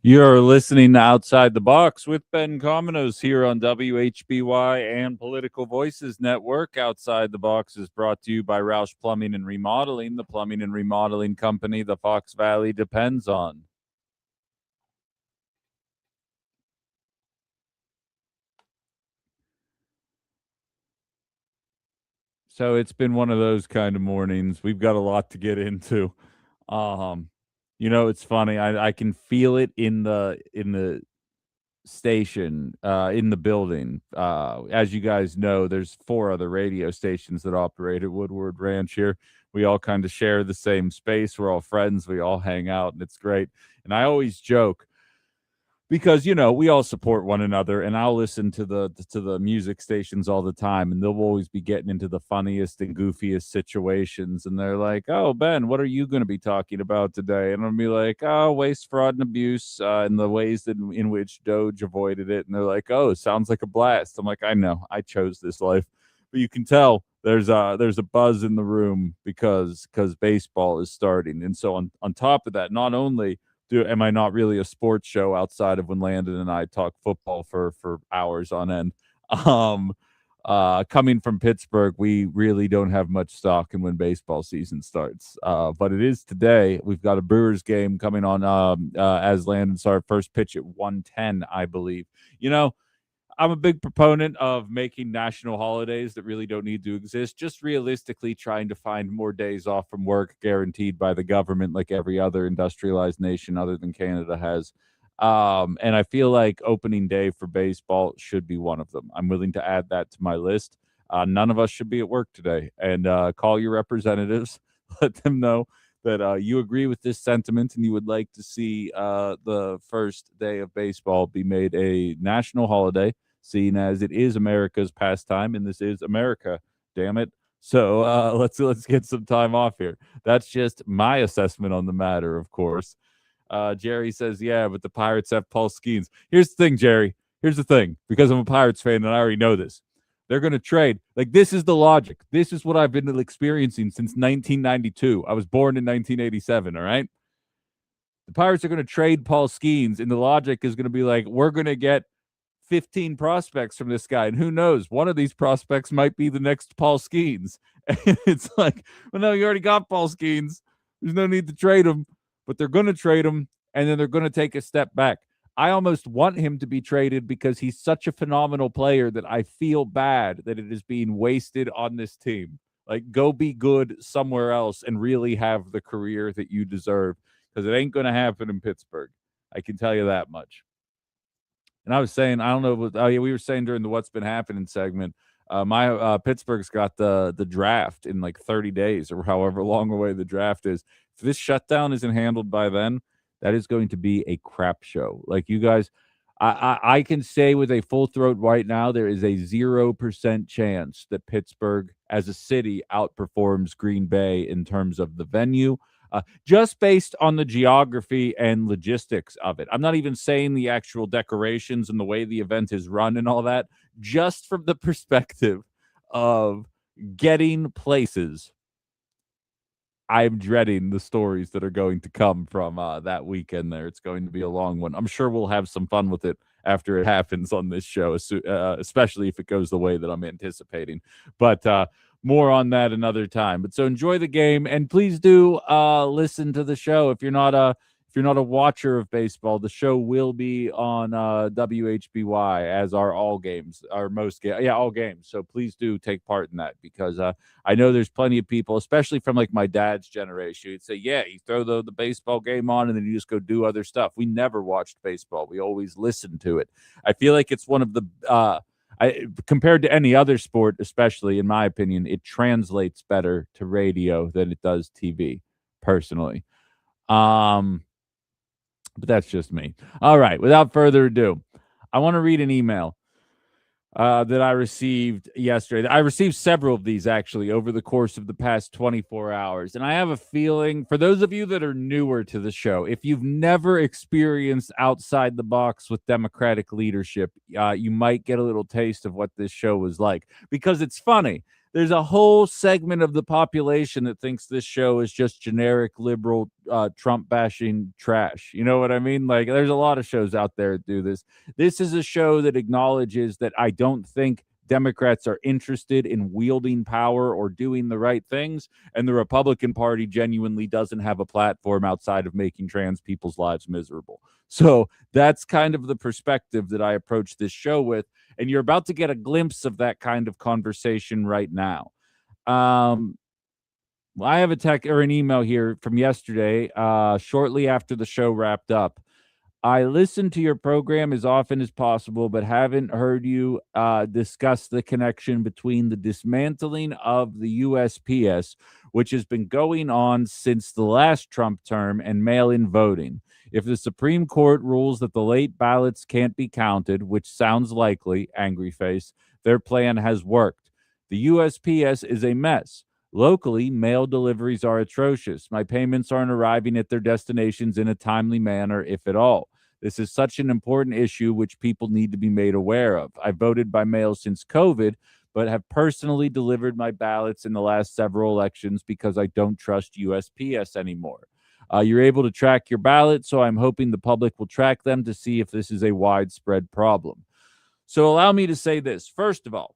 You're listening to Outside the Box with Ben Cominos here on WHBY and Political Voices Network. Outside the Box is brought to you by Roush Plumbing and Remodeling, the plumbing and remodeling company the Fox Valley depends on. So it's been one of those kind of mornings. We've got a lot to get into. Um, it's funny. I can feel it in the station in the building. As you guys know, there's 4 other radio stations that operate at Woodward Ranch here. We all kind of share the same space. We're all friends. We all hang out, and it's great. And I always joke because we all support one another, and I'll listen to the music stations all the time, and they'll always be getting into the funniest and goofiest situations, and they're like, "Oh, Ben, what are you going to be talking about today?" And I'll be like, "Oh, waste, fraud, and abuse, and the ways in which DOGE avoided it." And they're like, "Oh, sounds like a blast." I'm like, "I know, I chose this life," but you can tell there's a buzz in the room because baseball is starting. And so on top of that, not only am I not really a sports show outside of when Landon and I talk football for hours on end. Um, Coming from Pittsburgh, we really don't have much stock in when baseball season starts. But it is today. We've got a Brewers game coming on as Landon started first pitch at 1:10, I believe. I'm a big proponent of making national holidays that really don't need to exist, just realistically trying to find more days off from work guaranteed by the government like every other industrialized nation other than Canada has. And I feel like opening day for baseball should be one of them. I'm willing to add that to my list. None of us should be at work today. And call your representatives, let them know that you agree with this sentiment and you would like to see the first day of baseball be made a national holiday, seeing as it is America's pastime and this is America, damn it. So let's get some time off here. That's just my assessment on the matter, of course. Jerry says, yeah, but the Pirates have Paul Skeens. Here's the thing, Jerry. Here's the thing. Because I'm a Pirates fan and I already know this. They're going to trade. Like, this is the logic. This is what I've been experiencing since 1992. I was born in 1987, all right? The Pirates are going to trade Paul Skeens, and the logic is going to be like, we're going to get 15 prospects from this guy, and who knows? One of these prospects might be the next Paul Skeens. And it's like, well, no, you already got Paul Skeens. There's no need to trade him, but they're going to trade him, and then they're going to take a step back. I almost want him to be traded because he's such a phenomenal player that I feel bad that it is being wasted on this team. Like, go be good somewhere else and really have the career that you deserve, because it ain't going to happen in Pittsburgh. I can tell you that much. And I was saying, I don't know, we were saying during the What's Been Happening segment, my Pittsburgh's got the draft in like 30 days or however long away the draft is. If this shutdown isn't handled by then, that is going to be a crap show. Like, you guys, I can say with a full throat right now, there is a 0% chance that Pittsburgh as a city outperforms Green Bay in terms of the venue, just based on the geography and logistics of it. I'm not even saying the actual decorations and the way the event is run and all that, just from the perspective of getting places. I'm dreading the stories that are going to come from that weekend there. It's going to be a long one. I'm sure we'll have some fun with it after it happens on this show, especially if it goes the way that I'm anticipating. But more on that another time. But so enjoy the game, and please do listen to the show. If you're not a watcher of baseball, the show will be on WHBY, as are all games, or most games. Yeah, all games. So please do take part in that, because I know there's plenty of people, especially from like my dad's generation, who'd say, yeah, you throw the baseball game on and then you just go do other stuff. We never watched baseball. We always listened to it. I feel like it's one of the compared to any other sport, especially in my opinion, it translates better to radio than it does TV, personally. But that's just me. All right. Without further ado, I want to read an email that I received yesterday. I received several of these actually over the course of the past 24 hours. And I have a feeling, for those of you that are newer to the show, if you've never experienced Outside the Box with Democratic leadership, you might get a little taste of what this show was like, because it's funny. there's a whole segment of the population that thinks this show is just generic liberal Trump bashing trash. You know what I mean? Like, there's a lot of shows out there that do this. This is a show that acknowledges that I don't think Democrats are interested in wielding power or doing the right things, and the Republican Party genuinely doesn't have a platform outside of making trans people's lives miserable. So that's kind of the perspective that I approach this show with, and you're about to get a glimpse of that kind of conversation right now. I have a tech or an email here from yesterday, shortly after the show wrapped up. I listen to your program as often as possible, but haven't heard you discuss the connection between the dismantling of the USPS, which has been going on since the last Trump term, and mail-in voting. If the Supreme Court rules that the late ballots can't be counted, which sounds likely, angry face, their plan has worked. The USPS is a mess. Locally, mail deliveries are atrocious. My payments aren't arriving at their destinations in a timely manner, if at all. This is such an important issue which people need to be made aware of. I voted by mail since COVID, but have personally delivered my ballots in the last several elections because I don't trust USPS anymore. You're able to track your ballot, so I'm hoping the public will track them to see if this is a widespread problem. So allow me to say this. First of all,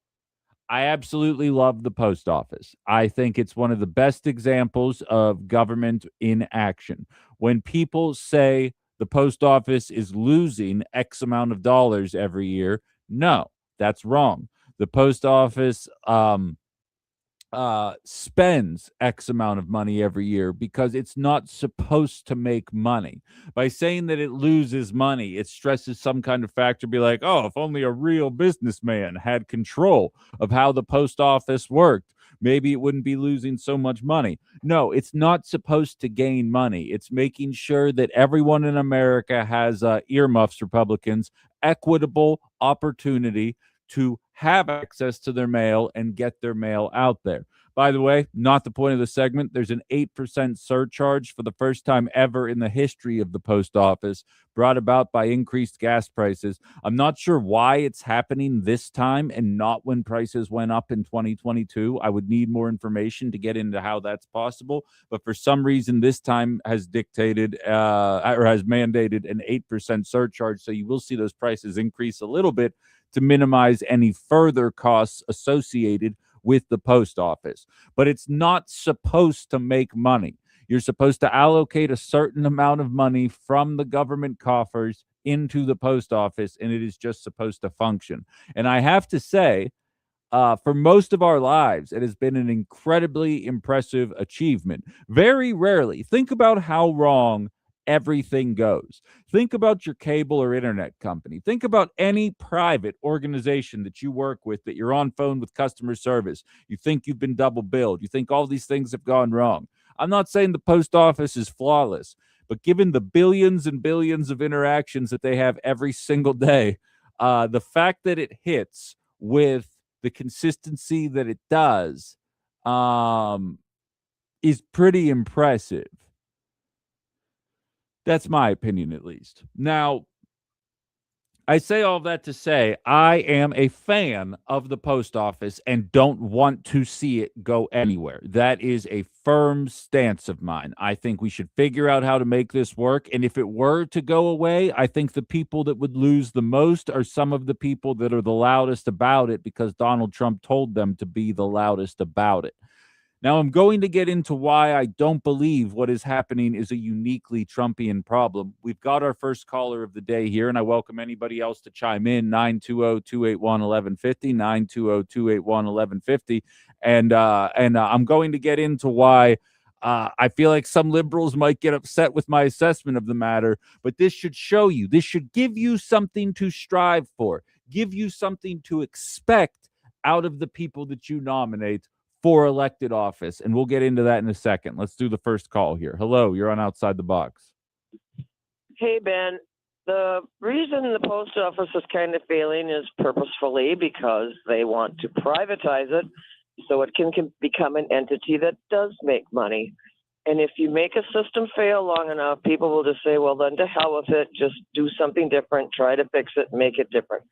I absolutely love the post office. I think it's one of the best examples of government in action. When people say the post office is losing X amount of dollars every year, no, that's wrong. The post office spends X amount of money every year because it's not supposed to make money. By saying that it loses money, it stresses some kind of factor, be like, oh, if only a real businessman had control of how the post office worked, maybe it wouldn't be losing so much money. No, it's not supposed to gain money. It's making sure that everyone in America has earmuffs, Republicans, equitable opportunity to have access to their mail and get their mail out there. By the way, not the point of the segment. There's an 8% surcharge for the first time ever in the history of the post office, brought about by increased gas prices. I'm not sure why it's happening this time and not when prices went up in 2022. I would need more information to get into how that's possible. But for some reason, this time has dictated or has mandated an 8% surcharge. So you will see those prices increase a little bit to minimize any further costs associated with the post office. But it's not supposed to make money. You're supposed to allocate a certain amount of money from the government coffers into the post office, and it is just supposed to function. And I have to say, for most of our lives, it has been an incredibly impressive achievement. Very rarely, think about how wrong everything goes. Think about your cable or internet company. Think about any private organization that you work with, that you're on phone with customer service. You think you've been double billed. You think all these things have gone wrong. I'm not saying the post office is flawless, but given the billions and billions of interactions that they have every single day, the fact that it hits with the consistency that it does is pretty impressive. That's my opinion, at least. Now, I say all that to say I am a fan of the post office and don't want to see it go anywhere. That is a firm stance of mine. I think we should figure out how to make this work. And if it were to go away, I think the people that would lose the most are some of the people that are the loudest about it because Donald Trump told them to be the loudest about it. Now, I'm going to get into why I don't believe what is happening is a uniquely Trumpian problem. We've got our first caller of the day here, and I welcome anybody else to chime in, 920-281-1150, 920-281-1150. And I'm going to get into why I feel like some liberals might get upset with my assessment of the matter, but this should show you, this should give you something to strive for, give you something to expect out of the people that you nominate for elected office, and we'll get into that in a second. Let's do the first call here. Hello, you're on Outside the Box. Hey, Ben. The reason the post office is kind of failing is purposefully because they want to privatize it so it can become an entity that does make money. And if you make a system fail long enough, people will just say, well, then to hell with it, just do something different, try to fix it, make it different.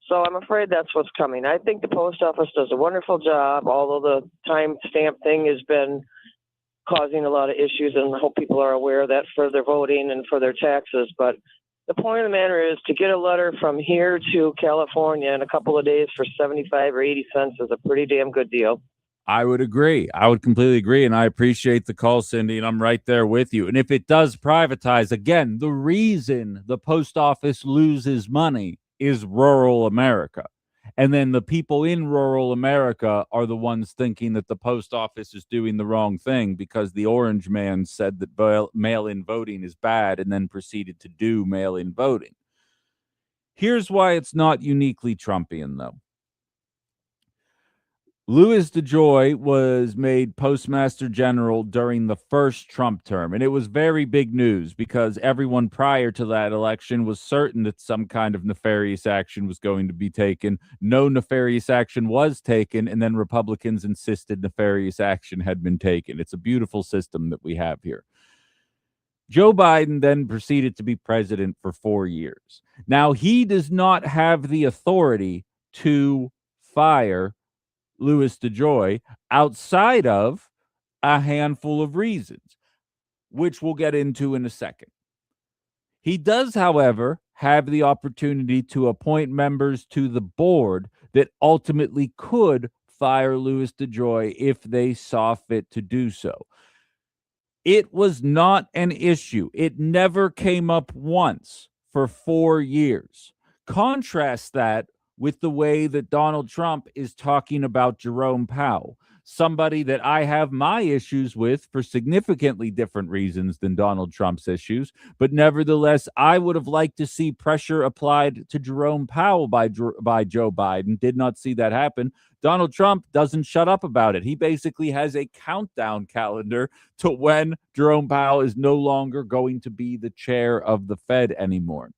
So I'm afraid that's what's coming. I think the post office does a wonderful job, although the time stamp thing has been causing a lot of issues, and I hope people are aware of that for their voting and for their taxes. But the point of the matter is to get a letter from here to California in a couple of days for 75 or 80 cents is a pretty damn good deal. I would agree. I would completely agree. And I appreciate the call, Cindy, and I'm right there with you. And if it does privatize, again, the reason the post office loses money is rural America. And then the people in rural America are the ones thinking that the post office is doing the wrong thing because the orange man said that mail-in voting is bad and then proceeded to do mail-in voting. Here's why it's not uniquely Trumpian, though. Louis DeJoy was made Postmaster General during the first Trump term, and it was very big news because everyone prior to that election was certain that some kind of nefarious action was going to be taken. No nefarious action was taken, and then Republicans insisted nefarious action had been taken. It's a beautiful system that we have here. Joe Biden then proceeded to be president for 4 years. Now, he does not have the authority to fire Louis DeJoy outside of a handful of reasons, which we'll get into in a second. He does, however, have the opportunity to appoint members to the board that ultimately could fire Louis DeJoy if they saw fit to do so. It was not an issue. It never came up once for 4 years. Contrast that with the way that Donald Trump is talking about Jerome Powell, somebody that I have my issues with for significantly different reasons than Donald Trump's issues. But nevertheless, I would have liked to see pressure applied to Jerome Powell by Joe Biden. Did not see that happen. Donald Trump doesn't shut up about it. He basically has a countdown calendar to when Jerome Powell is no longer going to be the chair of the Fed anymore.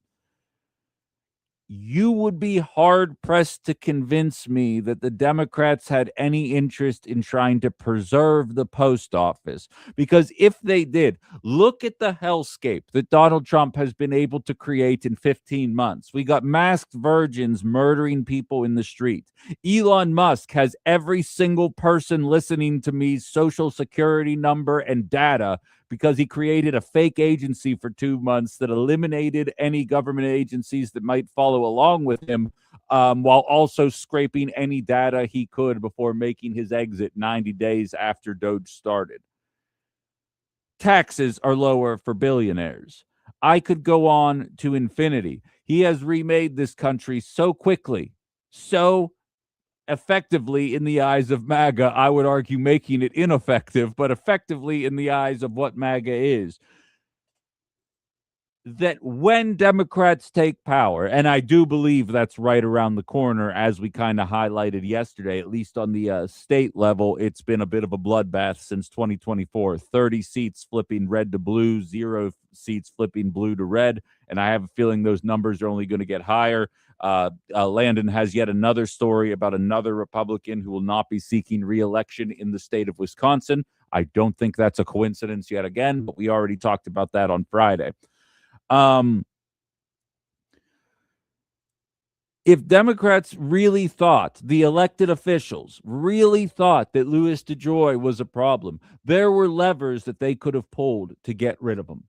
You would be hard-pressed to convince me that the Democrats had any interest in trying to preserve the post office. Because if they did, look at the hellscape that Donald Trump has been able to create in 15 months. We got masked virgins murdering people in the street. Elon Musk has every single person listening to me's social security number and data because he created a fake agency for 2 months that eliminated any government agencies that might follow along with him, while also scraping any data he could before making his exit 90 days after DOGE started. Taxes are lower for billionaires. I could go on to infinity. He has remade this country so quickly, so effectively in the eyes of MAGA. I would argue making it ineffective, but effectively in the eyes of what MAGA is. That when Democrats take power, and I do believe that's right around the corner, as we kind of highlighted yesterday, at least on the state level, it's been a bit of a bloodbath since 2024. 30 seats flipping red to blue, 0 seats flipping blue to red, and I have a feeling those numbers are only going to get higher. Landon has yet another story about another Republican who will not be seeking re-election in the state of Wisconsin. I don't think that's a coincidence yet again, but we already talked about that on Friday. If Democrats really thought, the elected officials really thought that Louis DeJoy was a problem, there were levers that they could have pulled to get rid of him.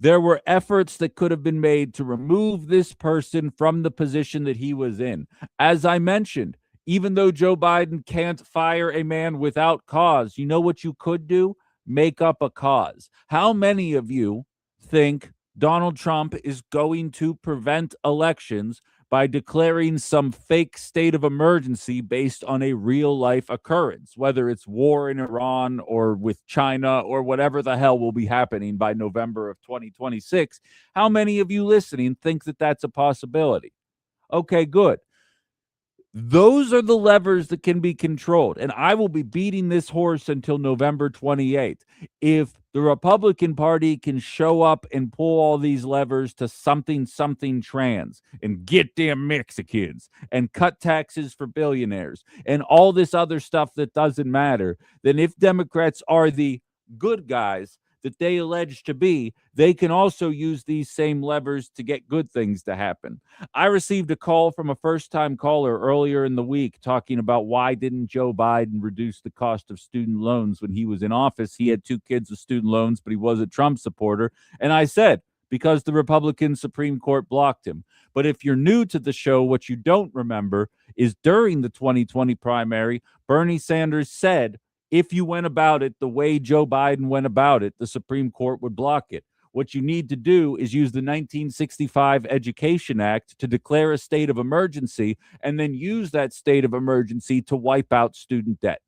There were efforts that could have been made to remove this person from the position that he was in. As I mentioned, even though Joe Biden can't fire a man without cause, you know what you could do? Make up a cause. How many of you think Donald Trump is going to prevent elections by declaring some fake state of emergency based on a real-life occurrence, whether it's war in Iran or with China or whatever the hell will be happening by November of 2026? How many of you listening think that that's a possibility? Okay, good. Those are the levers that can be controlled, and I will be beating this horse until November 28th. If the Republican Party can show up and pull all these levers to something trans and get damn Mexicans and cut taxes for billionaires and all this other stuff that doesn't matter, then if Democrats are the good guys, that they allege to be, they can also use these same levers to get good things to happen. I received a call from a first-time caller earlier in the week talking about why didn't Joe Biden reduce the cost of student loans when he was in office. He had 2 kids with student loans, but he was a Trump supporter. And I said, because the Republican Supreme Court blocked him. But if you're new to the show, what you don't remember is during the 2020 primary, Bernie Sanders said, if you went about it the way Joe Biden went about it, the Supreme Court would block it. What you need to do is use the 1965 Education Act to declare a state of emergency and then use that state of emergency to wipe out student debt.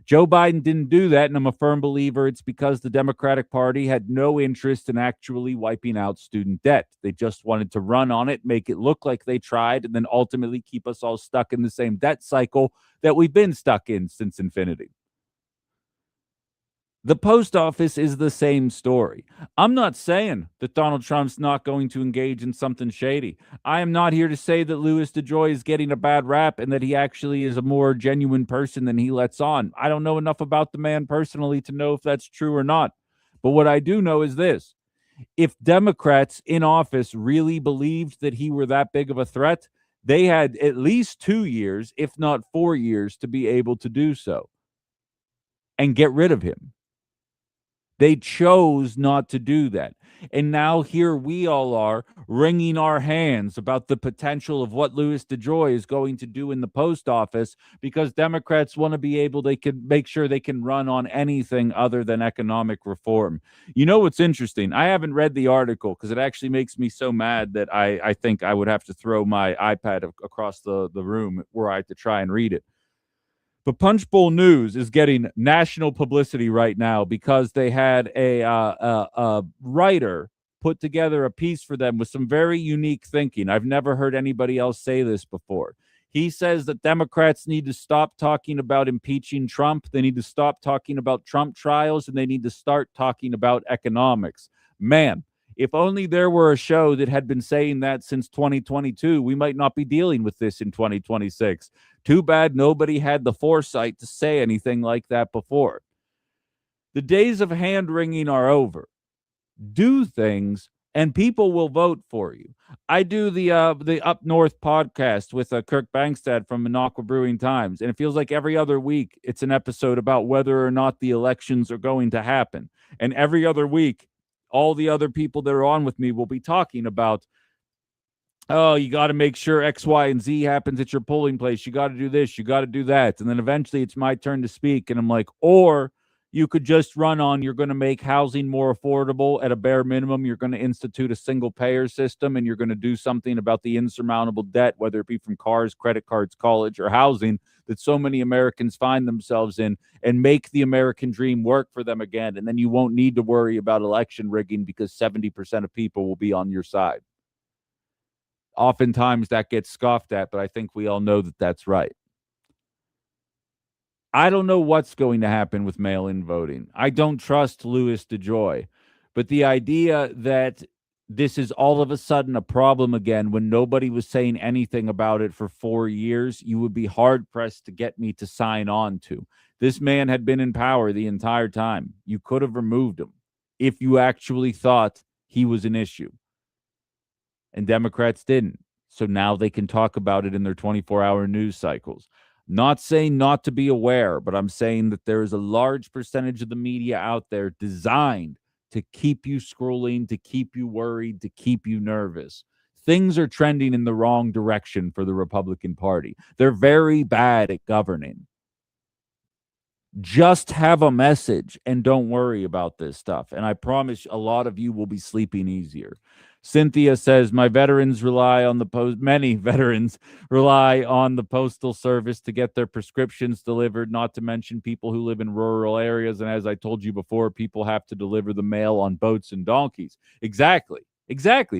Joe Biden didn't do that, and I'm a firm believer it's because the Democratic Party had no interest in actually wiping out student debt. They just wanted to run on it, make it look like they tried, and then ultimately keep us all stuck in the same debt cycle that we've been stuck in since infinity. The post office is the same story. I'm not saying that Donald Trump's not going to engage in something shady. I am not here to say that Louis DeJoy is getting a bad rap and that he actually is a more genuine person than he lets on. I don't know enough about the man personally to know if that's true or not. But what I do know is this. If Democrats in office really believed that he were that big of a threat, they had at least 2 years, if not 4 years, to be able to do so and get rid of him. They chose not to do that. And now here we all are wringing our hands about the potential of what Louis DeJoy is going to do in the post office because Democrats want to be able, they can make sure they can run on anything other than economic reform. You know what's interesting? I haven't read the article because it actually makes me so mad that I think I would have to throw my iPad across the room were I to try and read it. But Punchbowl News is getting national publicity right now because they had a writer put together a piece for them with some very unique thinking. I've never heard anybody else say this before. He says that Democrats need to stop talking about impeaching Trump. They need to stop talking about Trump trials, and they need to start talking about economics. Man, if only there were a show that had been saying that since 2022, we might not be dealing with this in 2026. Too bad nobody had the foresight to say anything like that before. The days of hand-wringing are over. Do things, and people will vote for you. I do the Up North podcast with Kirk Bangstad from Minocqua Brewing Times, and it feels like every other week it's an episode about whether or not the elections are going to happen. And every other week, all the other people that are on with me will be talking about, oh, you got to make sure X, Y, and Z happens at your polling place. You got to do this. You got to do that. And then eventually it's my turn to speak. And I'm like, or you could just run on, you're going to make housing more affordable at a bare minimum. You're going to institute a single payer system, and you're going to do something about the insurmountable debt, whether it be from cars, credit cards, college, or housing that so many Americans find themselves in, and make the American dream work for them again. And then you won't need to worry about election rigging because 70% of people will be on your side. Oftentimes that gets scoffed at, but I think we all know that that's right. I don't know what's going to happen with mail-in voting. I don't trust Louis DeJoy, but the idea that this is all of a sudden a problem again when nobody was saying anything about it for 4 years, you would be hard-pressed to get me to sign on to. This man had been in power the entire time. You could have removed him if you actually thought he was an issue. And Democrats didn't. So now they can talk about it in their 24-hour news cycles. Not saying not to be aware, but I'm saying that there is a large percentage of the media out there designed to keep you scrolling, to keep you worried, to keep you nervous. Things are trending in the wrong direction for the Republican Party. They're very bad at governing. Just have a message and don't worry about this stuff. And I promise a lot of you will be sleeping easier. Cynthia says, many veterans rely on the postal service to get their prescriptions delivered, not to mention people who live in rural areas. And as I told you before, people have to deliver the mail on boats and donkeys. Exactly.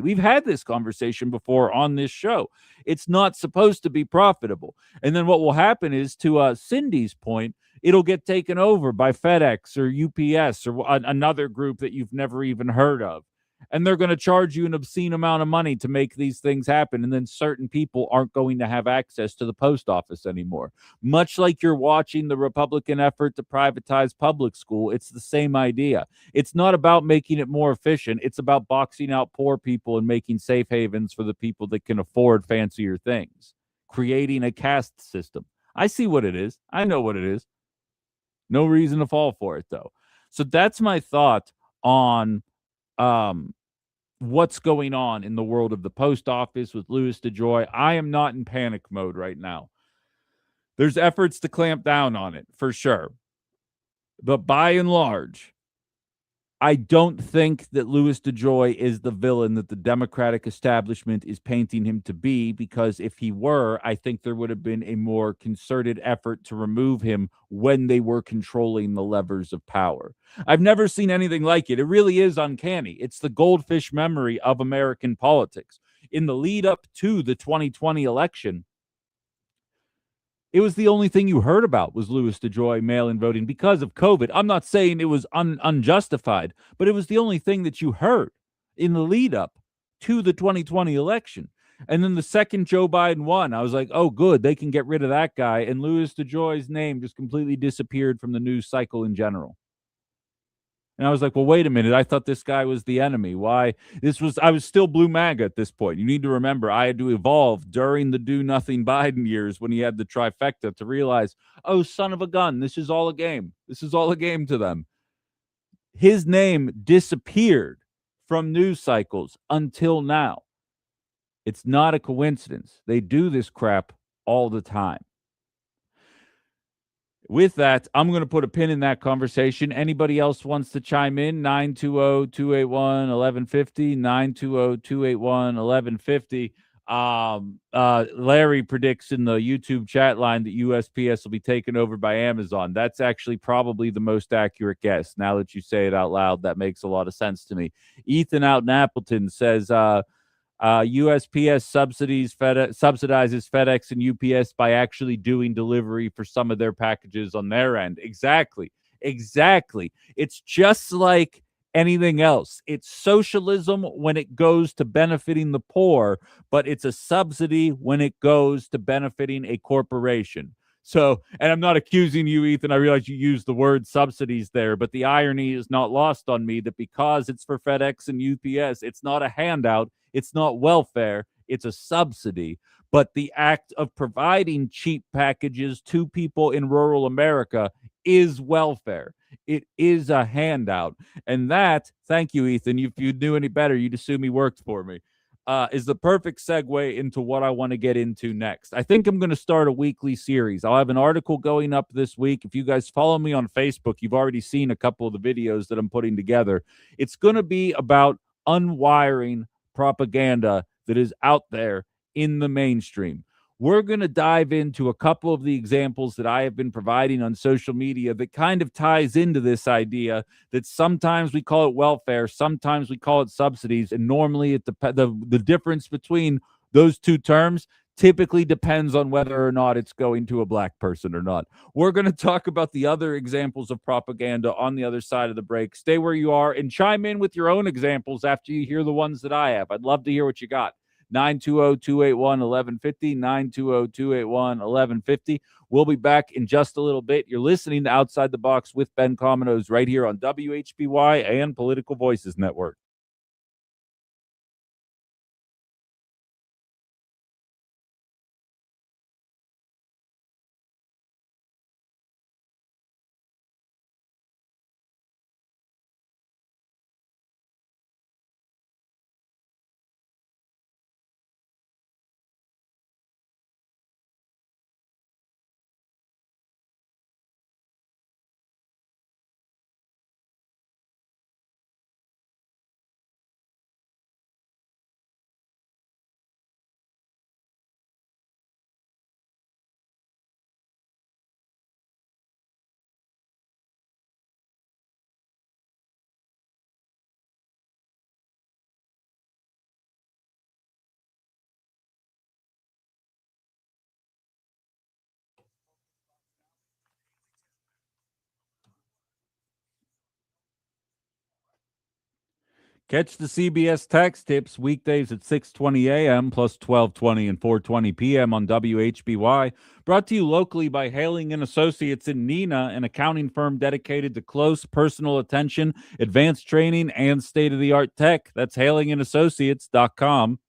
We've had this conversation before on this show. It's not supposed to be profitable. And then what will happen is, to Cindy's point, it'll get taken over by FedEx or UPS or another group that you've never even heard of. and they're going to charge you an obscene amount of money to make these things happen. And then certain people aren't going to have access to the post office anymore. Much like you're watching the Republican effort to privatize public school, it's the same idea. It's not about making it more efficient. It's about boxing out poor people and making safe havens for the people that can afford fancier things, creating a caste system. I see what it is. I know what it is. No reason to fall for it, though. So that's my thought on um, what's going on in the world of the post office with Louis DeJoy. I am not in panic mode right now. There's efforts to clamp down on it, for sure. But by and large, I don't think that Louis DeJoy is the villain that the Democratic establishment is painting him to be, because if he were, I think there would have been a more concerted effort to remove him when they were controlling the levers of power. I've never seen anything like it. It really is uncanny. It's the goldfish memory of American politics. In the lead up to the 2020 election, it was the only thing you heard about was Louis DeJoy mail-in voting because of COVID. I'm not saying it was unjustified, but it was the only thing that you heard in the lead up to the 2020 election. And then the second Joe Biden won, I was like, oh, good, they can get rid of that guy. And Louis DeJoy's name just completely disappeared from the news cycle in general. And I was like, well, wait a minute. I thought this guy was the enemy. Why? I was still blue MAGA at this point. You need to remember, I had to evolve during the do nothing Biden years when he had the trifecta to realize, oh, son of a gun, this is all a game. This is all a game to them. His name disappeared from news cycles until now. It's not a coincidence. They do this crap all the time. With that, I'm going to put a pin in that conversation. Anybody else wants to chime in? 920-281-1150, 920-281-1150. Larry predicts in the YouTube chat line that USPS will be taken over by Amazon. That's actually probably the most accurate guess. Now that you say it out loud, that makes a lot of sense to me. Ethan out in Appleton says, USPS subsidizes FedEx and UPS by actually doing delivery for some of their packages on their end. Exactly. It's just like anything else. It's socialism when it goes to benefiting the poor, but it's a subsidy when it goes to benefiting a corporation. So, and I'm not accusing you, Ethan. I realize you used the word subsidies there, but the irony is not lost on me that because it's for FedEx and UPS, it's not a handout. It's not welfare, it's a subsidy. But the act of providing cheap packages to people in rural America is welfare. It is a handout. And that, thank you, Ethan. If you knew any better, you'd assume he worked for me. Is the perfect segue into what I want to get into next. I think I'm going to start a weekly series. I'll have an article going up this week. If you guys follow me on Facebook, you've already seen a couple of the videos that I'm putting together. It's going to be about unwiring propaganda that is out there in the mainstream. We're going to dive into a couple of the examples that I have been providing on social media that kind of ties into this idea that sometimes we call it welfare, sometimes we call it subsidies, and normally the difference between those two terms typically depends on whether or not it's going to a black person or not. We're going to talk about the other examples of propaganda on the other side of the break. Stay where you are and chime in with your own examples after you hear the ones that I have. I'd love to hear what you got. 920-281-1150, 920-281-1150. We'll be back in just a little bit. You're listening to Outside the Box with Ben Cominos right here on WHBY and Political Voices Network. Catch the CBS Tax Tips weekdays at 6:20 a.m. plus 12:20 and 4:20 p.m. on WHBY. Brought to you locally by Hailing and Associates in Neenah, an accounting firm dedicated to close personal attention, advanced training, and state-of-the-art tech. That's hailingandassociates.com.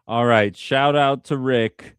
All right, shout out to Rick,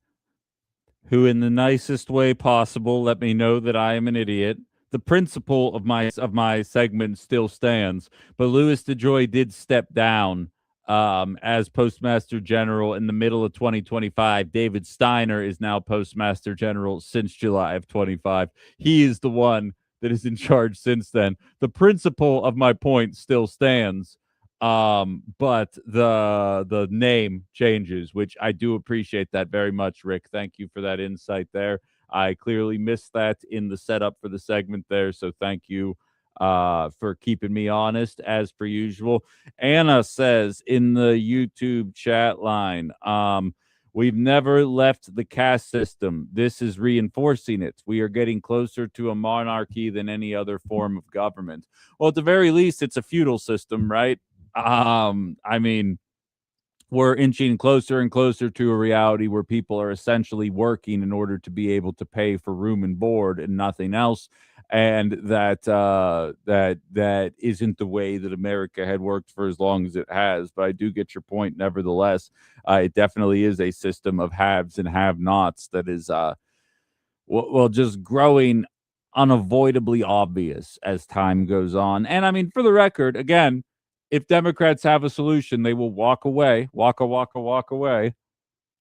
who in the nicest way possible let me know that I am an idiot. The principle of my segment still stands, but Louis DeJoy did step down as Postmaster General in the middle of 2025. David Steiner is now Postmaster General since July of 25. He is the one that is in charge since then. The principle of my point still stands, but the name changes, which I do appreciate that very much, Rick. Thank you for that insight there. I clearly missed that in the setup for the segment there, so thank you for keeping me honest as per usual. Anna says in the YouTube chat line, we've never left the caste system. This is reinforcing it. We are getting closer to a monarchy than any other form of government. Well, at the very least, it's a feudal system, right? I mean, we're inching closer and closer to a reality where people are essentially working in order to be able to pay for room and board and nothing else. And that isn't the way that America had worked for as long as it has. But I do get your point. Nevertheless, it definitely is a system of haves and have-nots that is well, just growing unavoidably obvious as time goes on. And I mean, for the record, again, if Democrats have a solution, they will walk away, walk away.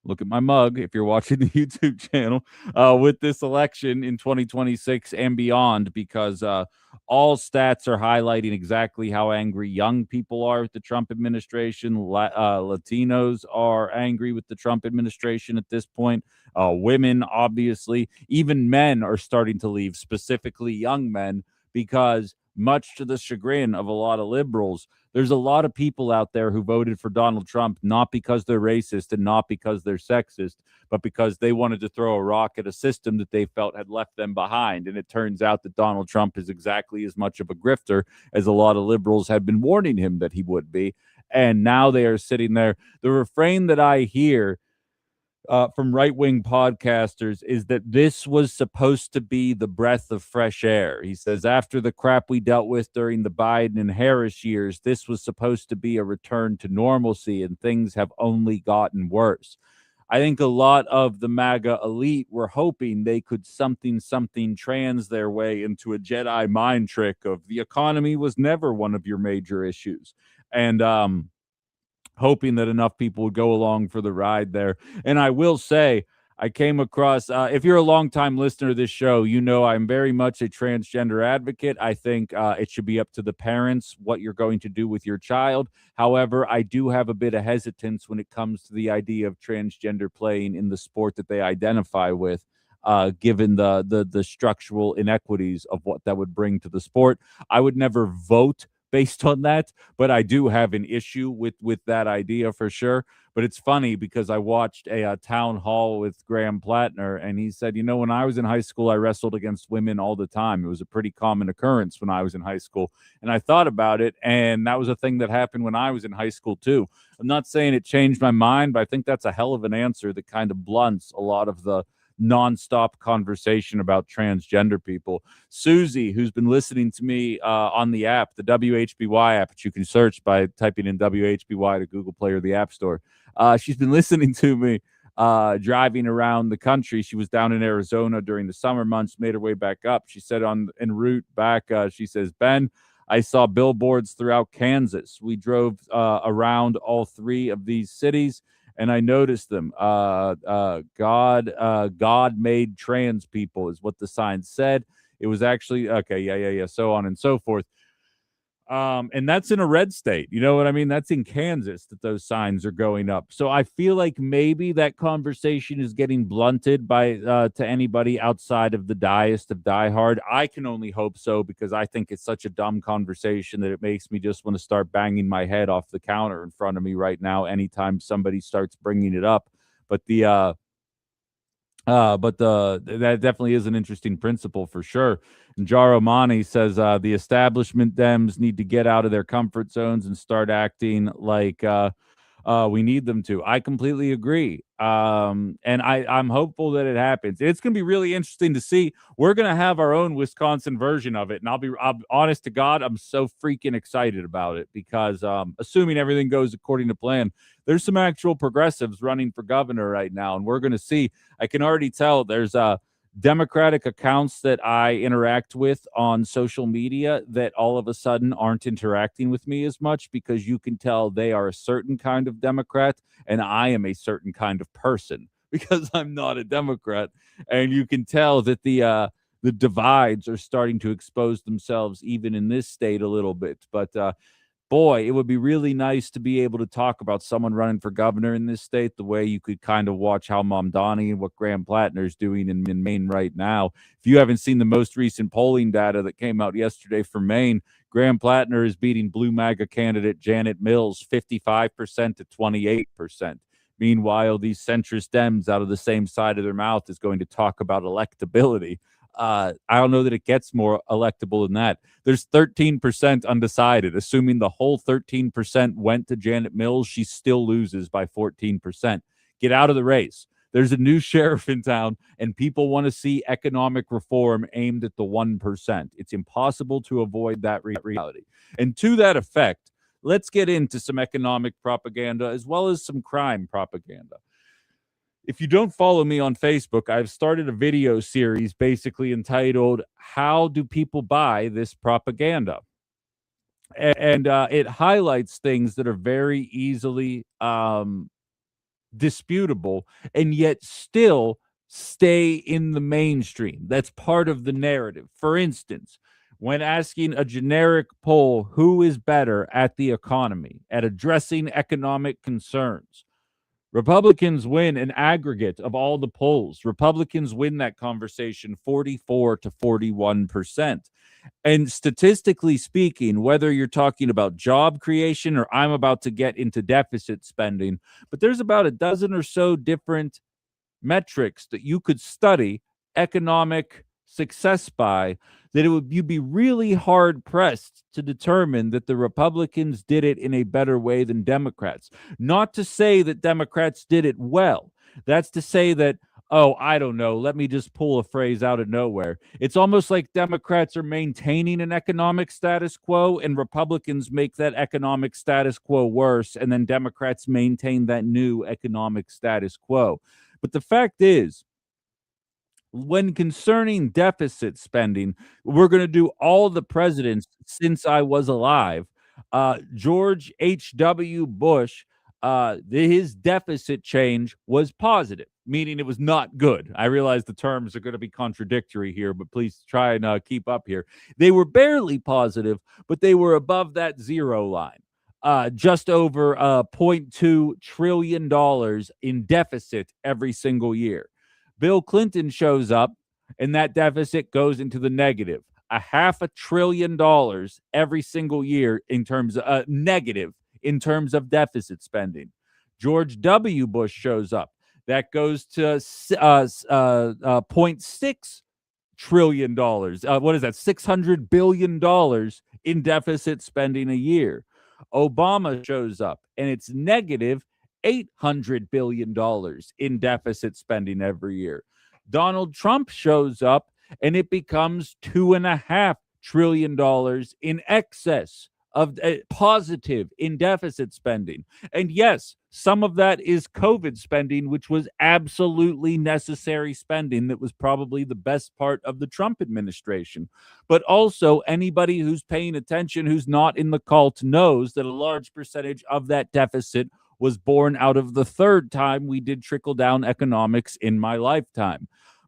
Look at my mug if you're watching the YouTube channel with this election in 2026 and beyond, because all stats are highlighting exactly how angry young people are with the Trump administration. Latinos are angry with the Trump administration at this point. Women, obviously, even men are starting to leave, specifically young men, because much to the chagrin of a lot of liberals, there's a lot of people out there who voted for Donald Trump not because they're racist and not because they're sexist, but because they wanted to throw a rock at a system that they felt had left them behind. And it turns out that Donald Trump is exactly as much of a grifter as a lot of liberals had been warning him that he would be. And now they are sitting there. The refrain that I hear from right-wing podcasters is that this was supposed to be the breath of fresh air. He says, after the crap we dealt with during the Biden and Harris years, this was supposed to be a return to normalcy, and things have only gotten worse. I think a lot of the MAGA elite were hoping they could something trans their way into a Jedi mind trick of the economy was never one of your major issues. And hoping that enough people would go along for the ride there. And I will say, I came across, if you're a longtime listener to this show, you know I'm very much a transgender advocate. I think it should be up to the parents what you're going to do with your child. However, I do have a bit of hesitance when it comes to the idea of transgender playing in the sport that they identify with. Given the structural inequities of what that would bring to the sport, I would never vote based on that, but I do have an issue with that idea for sure. But it's funny because I watched a town hall with Graham Plattner, and he said, when I was in high school, I wrestled against women all the time. It was a pretty common occurrence when I was in high school. And I thought about it, and that was a thing that happened when I was in high school too. I'm not saying it changed my mind, but I think that's a hell of an answer that kind of blunts a lot of the nonstop conversation about transgender people. Susie, who's been listening to me on the app, the WHBY app, which you can search by typing in WHBY to Google Play or the App Store. She's been listening to me driving around the country. She was down in Arizona during the summer months, made her way back up. She said en route back, she says, Ben, I saw billboards throughout Kansas. We drove around all three of these cities, and I noticed them. God made trans people is what the sign said. It was actually okay, yeah, so on and so forth. And that's in a red state. You know what I mean? That's in Kansas that those signs are going up. So I feel like maybe that conversation is getting blunted by to anybody outside of the diest of diehard. I can only hope so, because I think it's such a dumb conversation that it makes me just want to start banging my head off the counter in front of me right now anytime somebody starts bringing it up. But that definitely is an interesting principle for sure. And Jaro Mani says the establishment Dems need to get out of their comfort zones and start acting like we need them to. I completely agree. And I'm hopeful that it happens. It's going to be really interesting to see. We're going to have our own Wisconsin version of it. And I'm honest to God, I'm so freaking excited about it because assuming everything goes according to plan, there's some actual progressives running for governor right now. And we're going to see. I can already tell there's Democratic accounts that I interact with on social media that all of a sudden aren't interacting with me as much, because you can tell they are a certain kind of Democrat and I am a certain kind of person because I'm not a Democrat. And you can tell that the divides are starting to expose themselves even in this state a little bit. But boy, it would be really nice to be able to talk about someone running for governor in this state the way you could kind of watch Hal Mamdani and what Graham Plattner is doing in Maine right now. If you haven't seen the most recent polling data that came out yesterday for Maine, Graham Plattner is beating blue MAGA candidate Janet Mills 55% to 28%. Meanwhile, these centrist Dems out of the same side of their mouth is going to talk about electability. I don't know that it gets more electable than that. There's 13% undecided. Assuming the whole 13% went to Janet Mills, she still loses by 14%. Get out of the race. There's a new sheriff in town, and people want to see economic reform aimed at the 1%. It's impossible to avoid that reality. And to that effect, let's get into some economic propaganda as well as some crime propaganda. If you don't follow me on Facebook, I've started a video series basically entitled, How Do People Buy This Propaganda? And it highlights things that are very easily disputable and yet still stay in the mainstream. That's part of the narrative. For instance, when asking a generic poll, who is better at the economy, at addressing economic concerns? Republicans win an aggregate of all the polls. Republicans win that conversation 44 to 41%. And statistically speaking, whether you're talking about job creation or I'm about to get into deficit spending, but there's about a dozen or so different metrics that you could study economic success by, that you'd be really hard pressed to determine that the Republicans did it in a better way than Democrats. Not to say that Democrats did it well, That's to say that, oh, I don't know, let me just pull a phrase out of nowhere. It's almost like Democrats are maintaining an economic status quo and Republicans make that economic status quo worse, and then Democrats maintain that new economic status quo. But the fact is, when concerning deficit spending, we're going to do all the presidents since I was alive. George H.W. Bush, his deficit change was positive, meaning it was not good. I realize the terms are going to be contradictory here, but please try and keep up here. They were barely positive, but they were above that zero line. Just over $0.2 trillion in deficit every single year. Bill Clinton shows up and that deficit goes into the negative. $500 billion every single year in terms of negative in terms of deficit spending. George W. Bush shows up. That goes to $0.6 trillion. What is that? $600 billion in deficit spending a year. Obama shows up and it's negative $800 billion in deficit spending every year. Donald Trump shows up and it becomes $2.5 trillion in excess of positive in deficit spending. And yes, some of that is COVID spending, which was absolutely necessary spending. That was probably the best part of the Trump administration. But also, anybody who's paying attention, who's not in the cult, knows that a large percentage of that deficit was born out of the third time we did trickle down economics in my lifetime.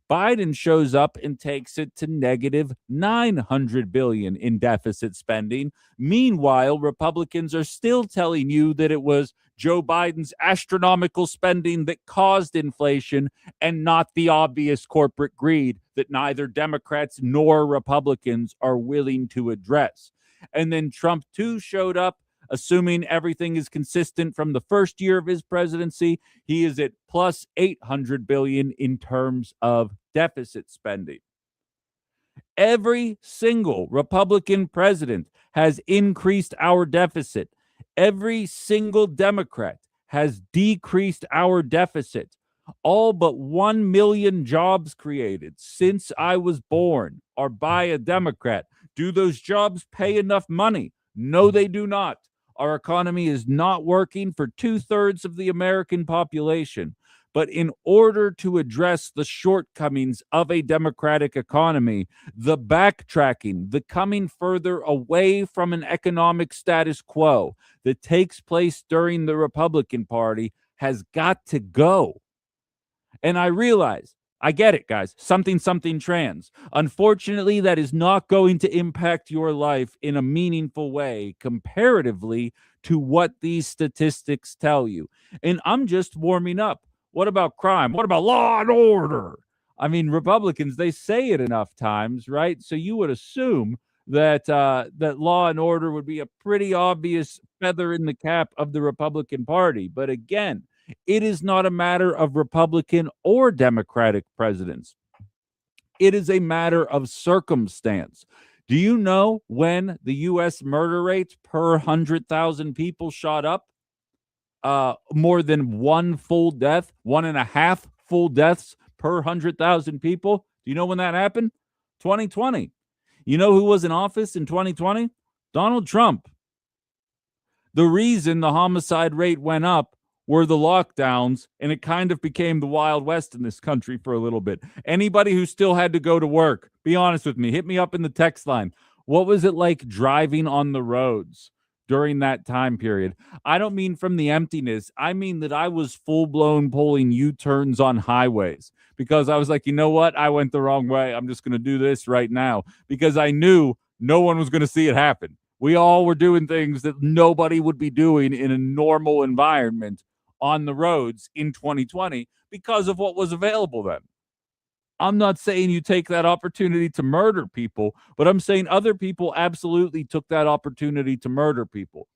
Biden shows up and takes it to negative $900 billion in deficit spending. Meanwhile, Republicans are still telling you that it was Joe Biden's astronomical spending that caused inflation and not the obvious corporate greed that neither Democrats nor Republicans are willing to address. And then Trump, too, showed up. Assuming everything is consistent from the first year of his presidency, he is at plus $800 billion in terms of deficit spending. Every single Republican president has increased our deficit. Every single Democrat has decreased our deficit. All but 1 million jobs created since I was born are by a Democrat. Do those jobs pay enough money? No, they do not. Our economy is not working for 2/3 of the American population. But in order to address the shortcomings of a democratic economy, the backtracking, the coming further away from an economic status quo that takes place during the Republican Party has got to go. And I realize, I get it, guys, something trans. Unfortunately, that is not going to impact your life in a meaningful way comparatively to what these statistics tell you. And I'm just warming up. What about crime? What about law and order? I mean, Republicans, they say it enough times, right? So you would assume that that law and order would be a pretty obvious feather in the cap of the Republican Party. But again, it is not a matter of Republican or Democratic presidents. It is a matter of circumstance. Do you know when the U.S. murder rate per 100,000 people shot up? More than one full death, 1.5 full deaths per 100,000 people. Do you know when that happened? 2020. You know who was in office in 2020? Donald Trump. The reason the homicide rate went up were the lockdowns, and it kind of became the Wild West in this country for a little bit. Anybody who still had to go to work, be honest with me, hit me up in the text line. What was it like driving on the roads during that time period? I don't mean from the emptiness. I mean that I was full-blown pulling U-turns on highways because I was like, you know what? I went the wrong way. I'm just going to do this right now because I knew no one was going to see it happen. We all were doing things that nobody would be doing in a normal environment on the roads in 2020 because of what was available then. I'm not saying you take that opportunity to murder people, but I'm saying other people absolutely took that opportunity to murder people.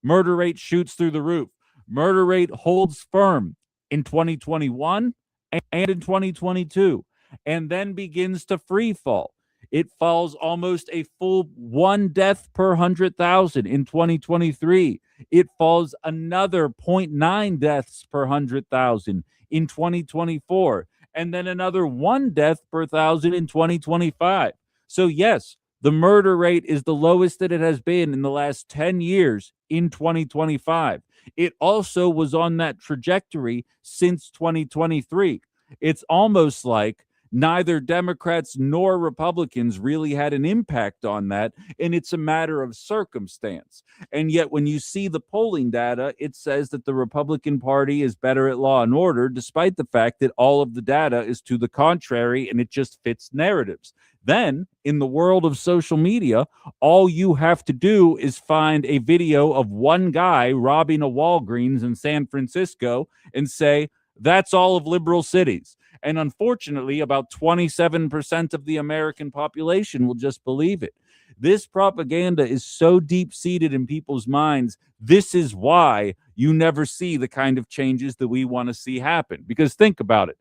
Murder rate shoots through the roof. Murder rate holds firm in 2021 and in 2022, and then begins to free fall. It falls almost a full 1 death per 100,000 in 2023. It falls another 0.9 deaths per 100,000 in 2024, and then another 1 death per 1,000 in 2025. So yes, the murder rate is the lowest that it has been in the last 10 years in 2025. It also was on that trajectory since 2023. It's almost like neither Democrats nor Republicans really had an impact on that, and it's a matter of circumstance. And yet, when you see the polling data, it says that the Republican Party is better at law and order, despite the fact that all of the data is to the contrary and it just fits narratives. Then, in the world of social media, all you have to do is find a video of one guy robbing a Walgreens in San Francisco and say, that's all of liberal cities. And unfortunately, about 27% of the American population will just believe it. This propaganda is so deep seated in people's minds. This is why you never see the kind of changes that we want to see happen. Because think about it.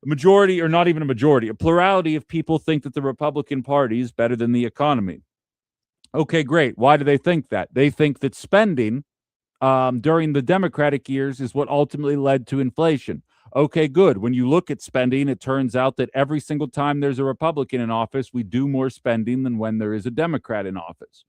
A majority, or not even a majority, a plurality of people think that the Republican Party is better than the economy. Okay, great. Why do they think that? They think that spending during the Democratic years is what ultimately led to inflation. Okay, good. When you look at spending, it turns out that every single time there's a Republican in office, we do more spending than when there is a Democrat in office.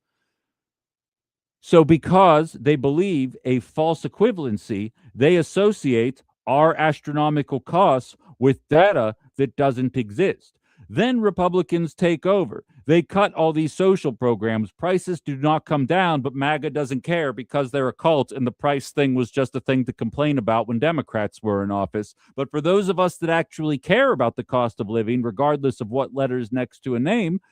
So because they believe a false equivalency, they associate our astronomical costs with data that doesn't exist. Then Republicans take over. They cut all these social programs. Prices do not come down, but MAGA doesn't care because they're a cult, and the price thing was just a thing to complain about when Democrats were in office. But for those of us that actually care about the cost of living, regardless of what letter's next to a name,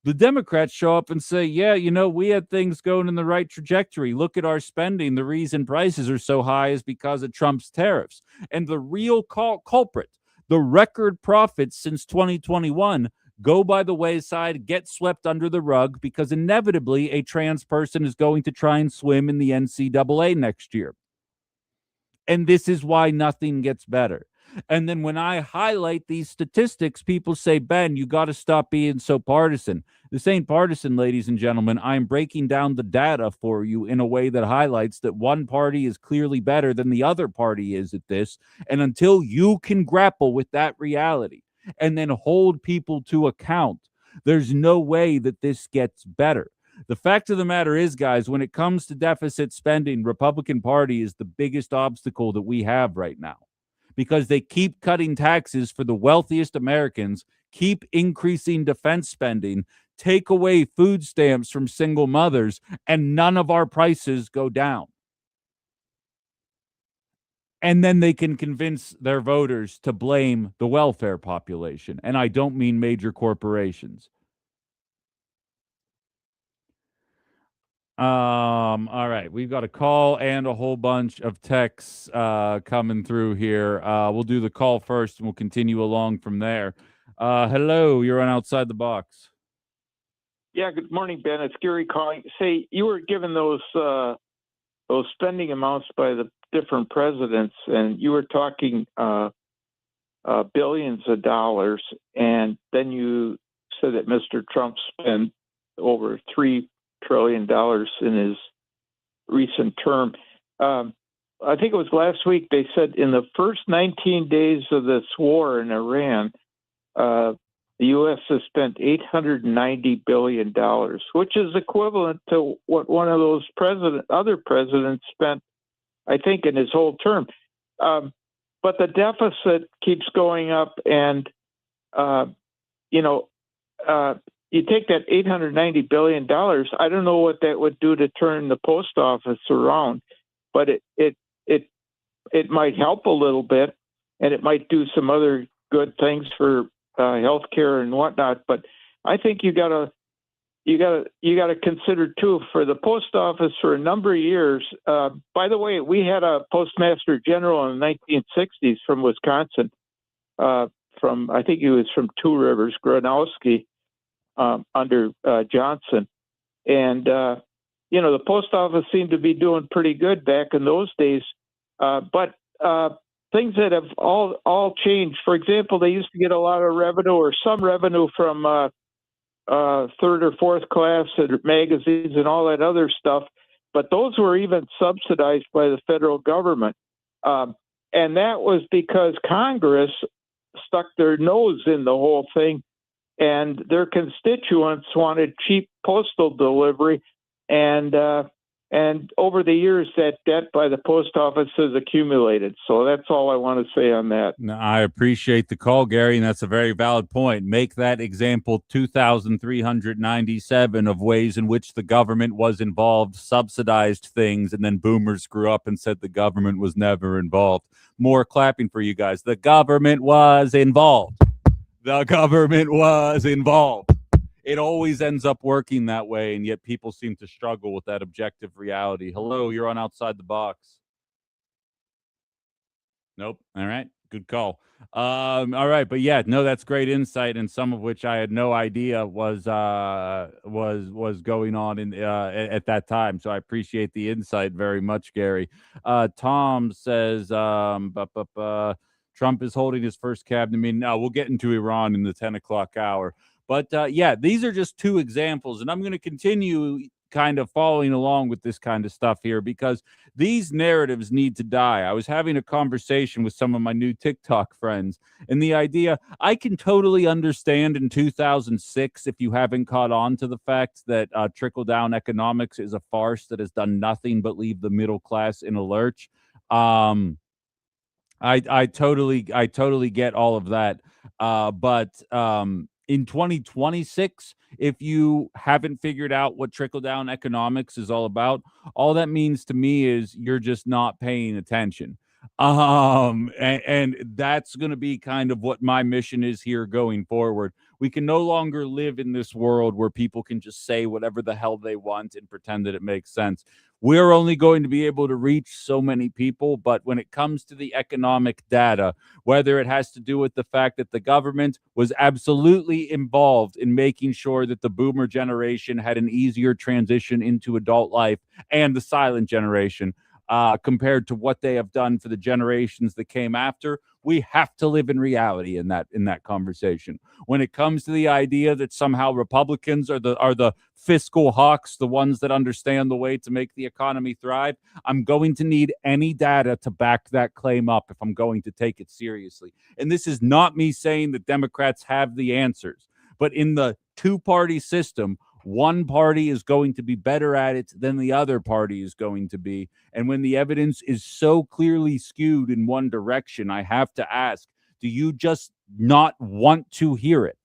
the Democrats show up and say, yeah, we had things going in the right trajectory. Look at our spending. The reason prices are so high is because of Trump's tariffs. And the real culprit, the record profits since 2021, go by the wayside, get swept under the rug, because inevitably a trans person is going to try and swim in the NCAA next year. And this is why nothing gets better. And then when I highlight these statistics, people say, Ben, you got to stop being so partisan. This ain't partisan, ladies and gentlemen. I'm breaking down the data for you in a way that highlights that one party is clearly better than the other party is at this. And until you can grapple with that reality and then hold people to account, there's no way that this gets better. The fact of the matter is, guys, when it comes to deficit spending, Republican Party is the biggest obstacle that we have right now, because they keep cutting taxes for the wealthiest Americans, keep increasing defense spending, take away food stamps from single mothers, and none of our prices go down. And then they can convince their voters to blame the welfare population. And I don't mean major corporations. All right, we've got a call and a whole bunch of texts coming through here. We'll do the call first and we'll continue along from there. Hello, you're on Outside the Box. Yeah, good morning, Ben. It's Gary calling. Say, you were given those spending amounts by the different presidents, and you were talking billions of dollars, and then you said that Mr. Trump spent over $3 trillion in his recent term. I think it was last week, they said in the first 19 days of this war in Iran, the U.S. has spent $890 billion, which is equivalent to what one of those other presidents spent, I think, in his whole term. But the deficit keeps going up, and you take that $890 billion, I don't know what that would do to turn the post office around, but it might help a little bit, and it might do some other good things for healthcare and whatnot. But I think you gotta consider too, for the post office for a number of years. By the way, we had a postmaster general in the 1960s from Wisconsin, I think he was from Two Rivers, Gronowski, under Johnson. And, the post office seemed to be doing pretty good back in those days. But things that have all changed. For example, they used to get a lot of revenue or some revenue from third or fourth class magazines and all that other stuff. But those were even subsidized by the federal government. And that was because Congress stuck their nose in the whole thing, and their constituents wanted cheap postal delivery, and over the years that debt by the post office has accumulated. So that's all I want to say on that. No, I appreciate the call, Gary, and that's a very valid point. Make that example 2,397 of ways in which the government was involved, subsidized things, and then boomers grew up and said the government was never involved. More clapping for you guys. The government was involved. The government was involved. It always ends up working that way, and yet people seem to struggle with that objective reality. Hello, you're on Outside the Box. Nope. All right. Good call. All right, but yeah, no, that's great insight, and some of which I had no idea was going on in at that time. So I appreciate the insight very much, Gary. Tom says, Trump is holding his first cabinet meeting. No, we'll get into Iran in the 10 o'clock hour. But yeah, these are just two examples, and I'm going to continue kind of following along with this kind of stuff here because these narratives need to die. I was having a conversation with some of my new TikTok friends, and the idea I can totally understand in 2006 if you haven't caught on to the fact that trickle down economics is a farce that has done nothing but leave the middle class in a lurch. I totally get all of that. But in 2026, if you haven't figured out what trickle down economics is all about, all that means to me is you're just not paying attention. And that's going to be kind of what my mission is here going forward. We can no longer live in this world where people can just say whatever the hell they want and pretend that it makes sense. We're only going to be able to reach so many people, but when it comes to the economic data, whether it has to do with the fact that the government was absolutely involved in making sure that the boomer generation had an easier transition into adult life and the silent generation, compared to what they have done for the generations that came after, we have to live in reality in that conversation. When it comes to the idea that somehow Republicans are the fiscal hawks, the ones that understand the way to make the economy thrive, I'm going to need any data to back that claim up if I'm going to take it seriously. And this is not me saying that Democrats have the answers, but in the two-party system, one party is going to be better at it than the other party is going to be. And when the evidence is so clearly skewed in one direction, I have to ask, do you just not want to hear it?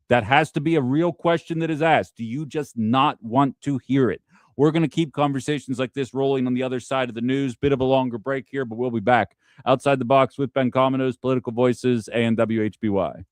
That has to be a real question that is asked. Do you just not want to hear it? We're going to keep conversations like this rolling on the other side of the news. Bit of a longer break here, but we'll be back. Outside the Box with Ben Cominos, Political Voices, and WHBY.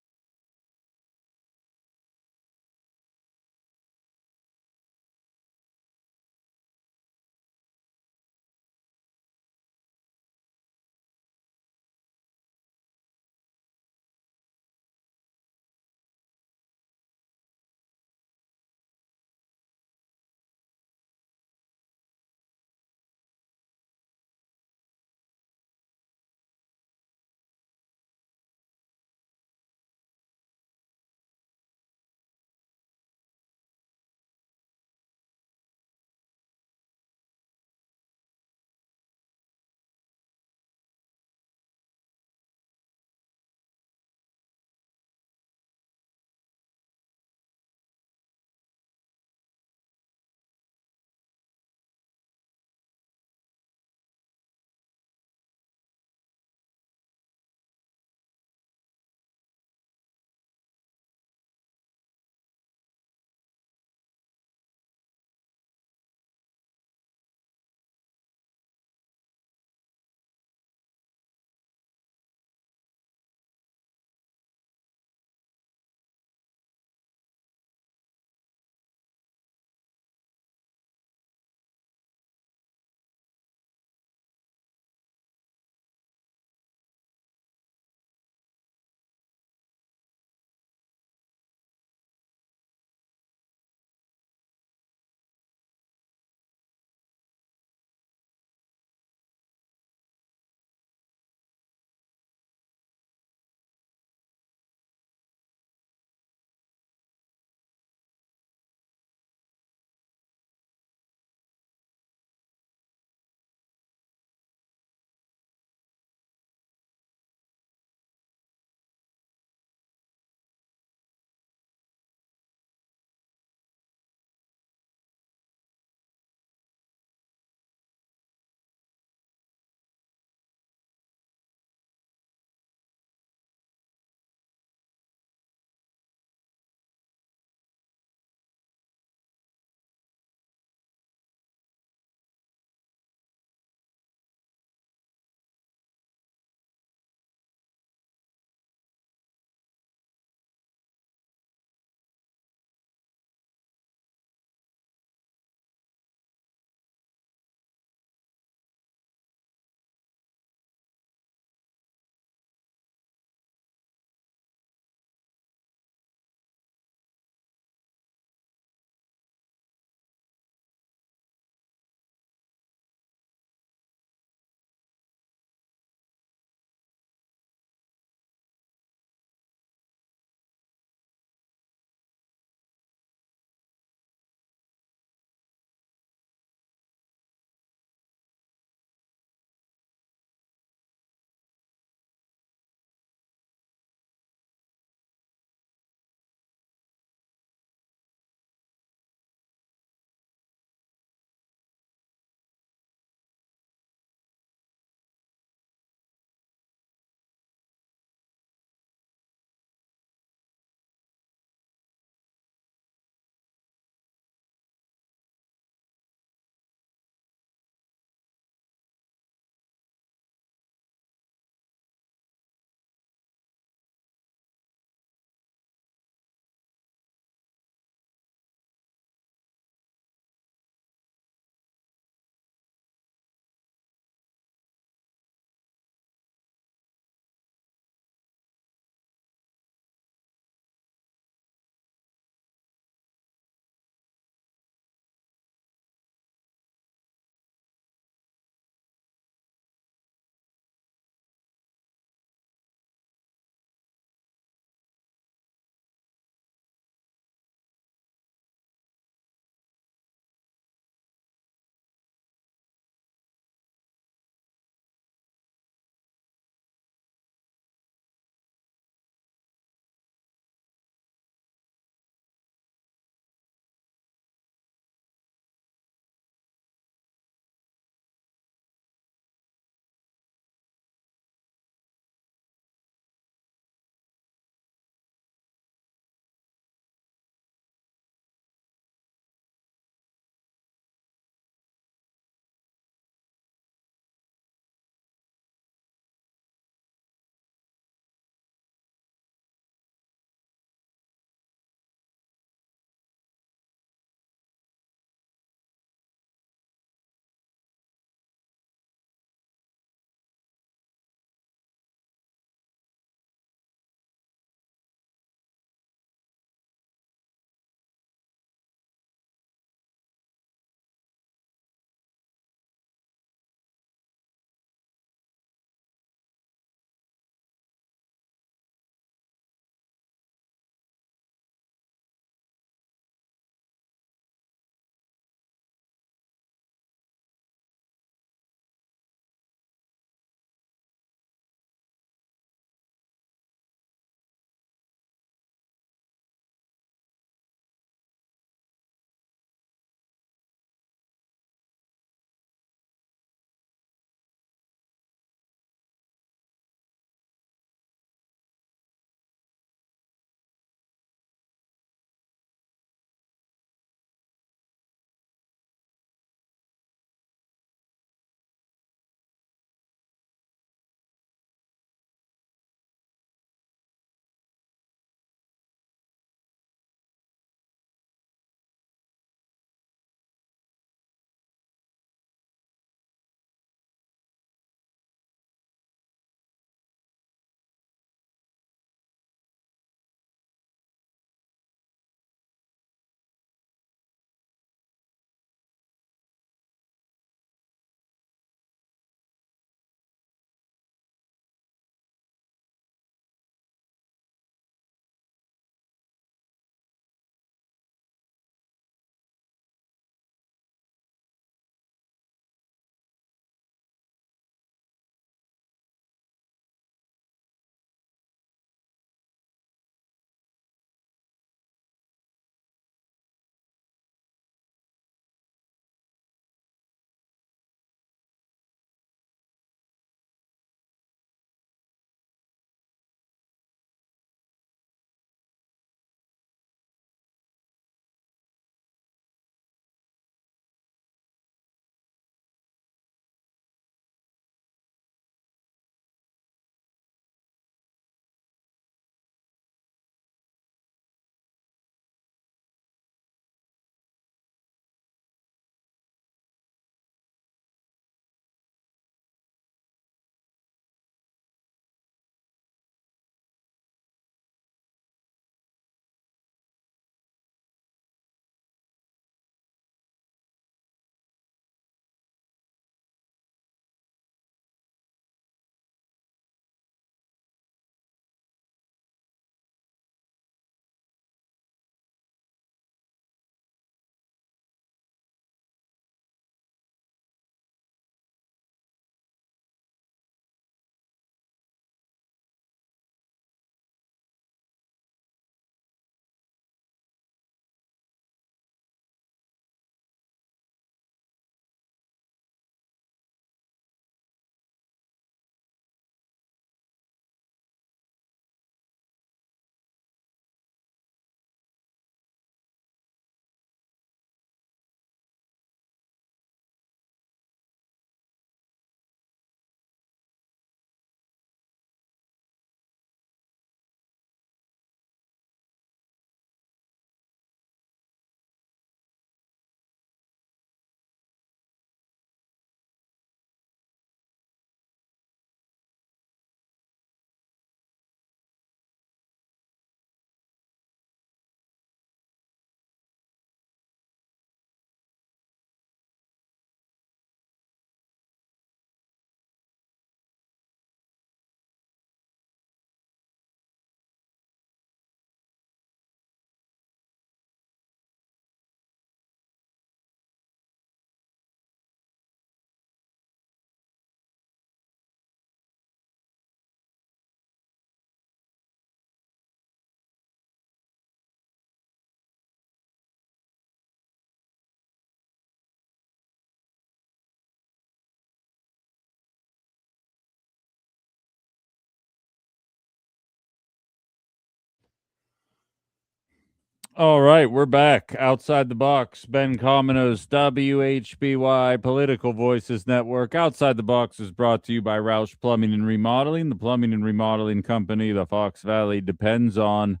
All right, we're back. Outside the Box. Ben Comino's WHBY Political Voices Network. Outside the Box is brought to you by Roush Plumbing and Remodeling, the plumbing and remodeling company the Fox Valley depends on.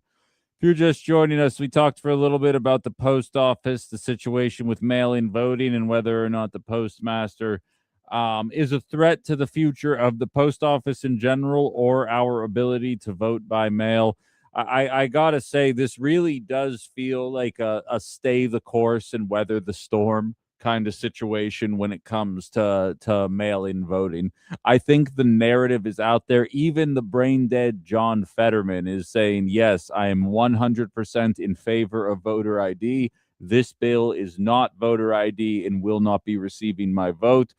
If you're just joining us, we talked for a little bit about the post office, the situation with mail-in voting, and whether or not the postmaster is a threat to the future of the post office in general or our ability to vote by mail. I gotta say, this really does feel like a stay the course and weather the storm kind of situation when it comes to mail-in voting. I think the narrative is out there. Even the brain dead John Fetterman is saying, yes, I am 100% in favor of voter ID. This bill is not voter ID and will not be receiving my vote.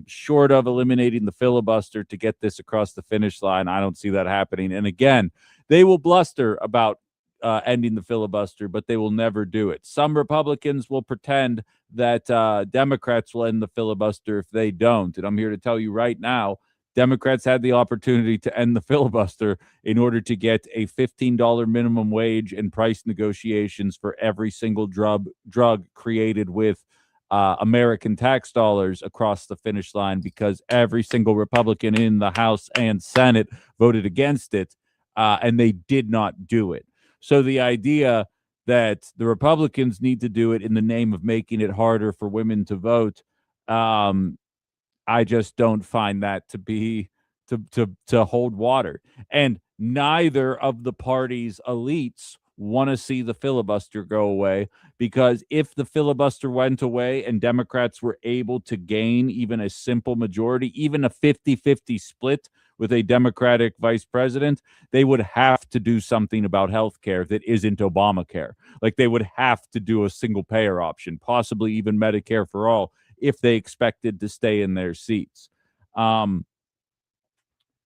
Short of eliminating the filibuster to get this across the finish line, I don't see that happening. And again, they will bluster about ending the filibuster, but they will never do it. Some Republicans will pretend that Democrats will end the filibuster if they don't. And I'm here to tell you right now, Democrats had the opportunity to end the filibuster in order to get a $15 minimum wage and price negotiations for every single drug created with American tax dollars across the finish line, because every single Republican in the House and Senate voted against it, and they did not do it. So the idea that the Republicans need to do it in the name of making it harder for women to vote, I just don't find that to be to hold water. And neither of the party's elites want to see the filibuster go away, because if the filibuster went away and Democrats were able to gain even a simple majority, even a 50-50 split with a Democratic vice president, they would have to do something about health care that isn't Obamacare. Like, they would have to do a single payer option, possibly even Medicare for all, if they expected to stay in their seats.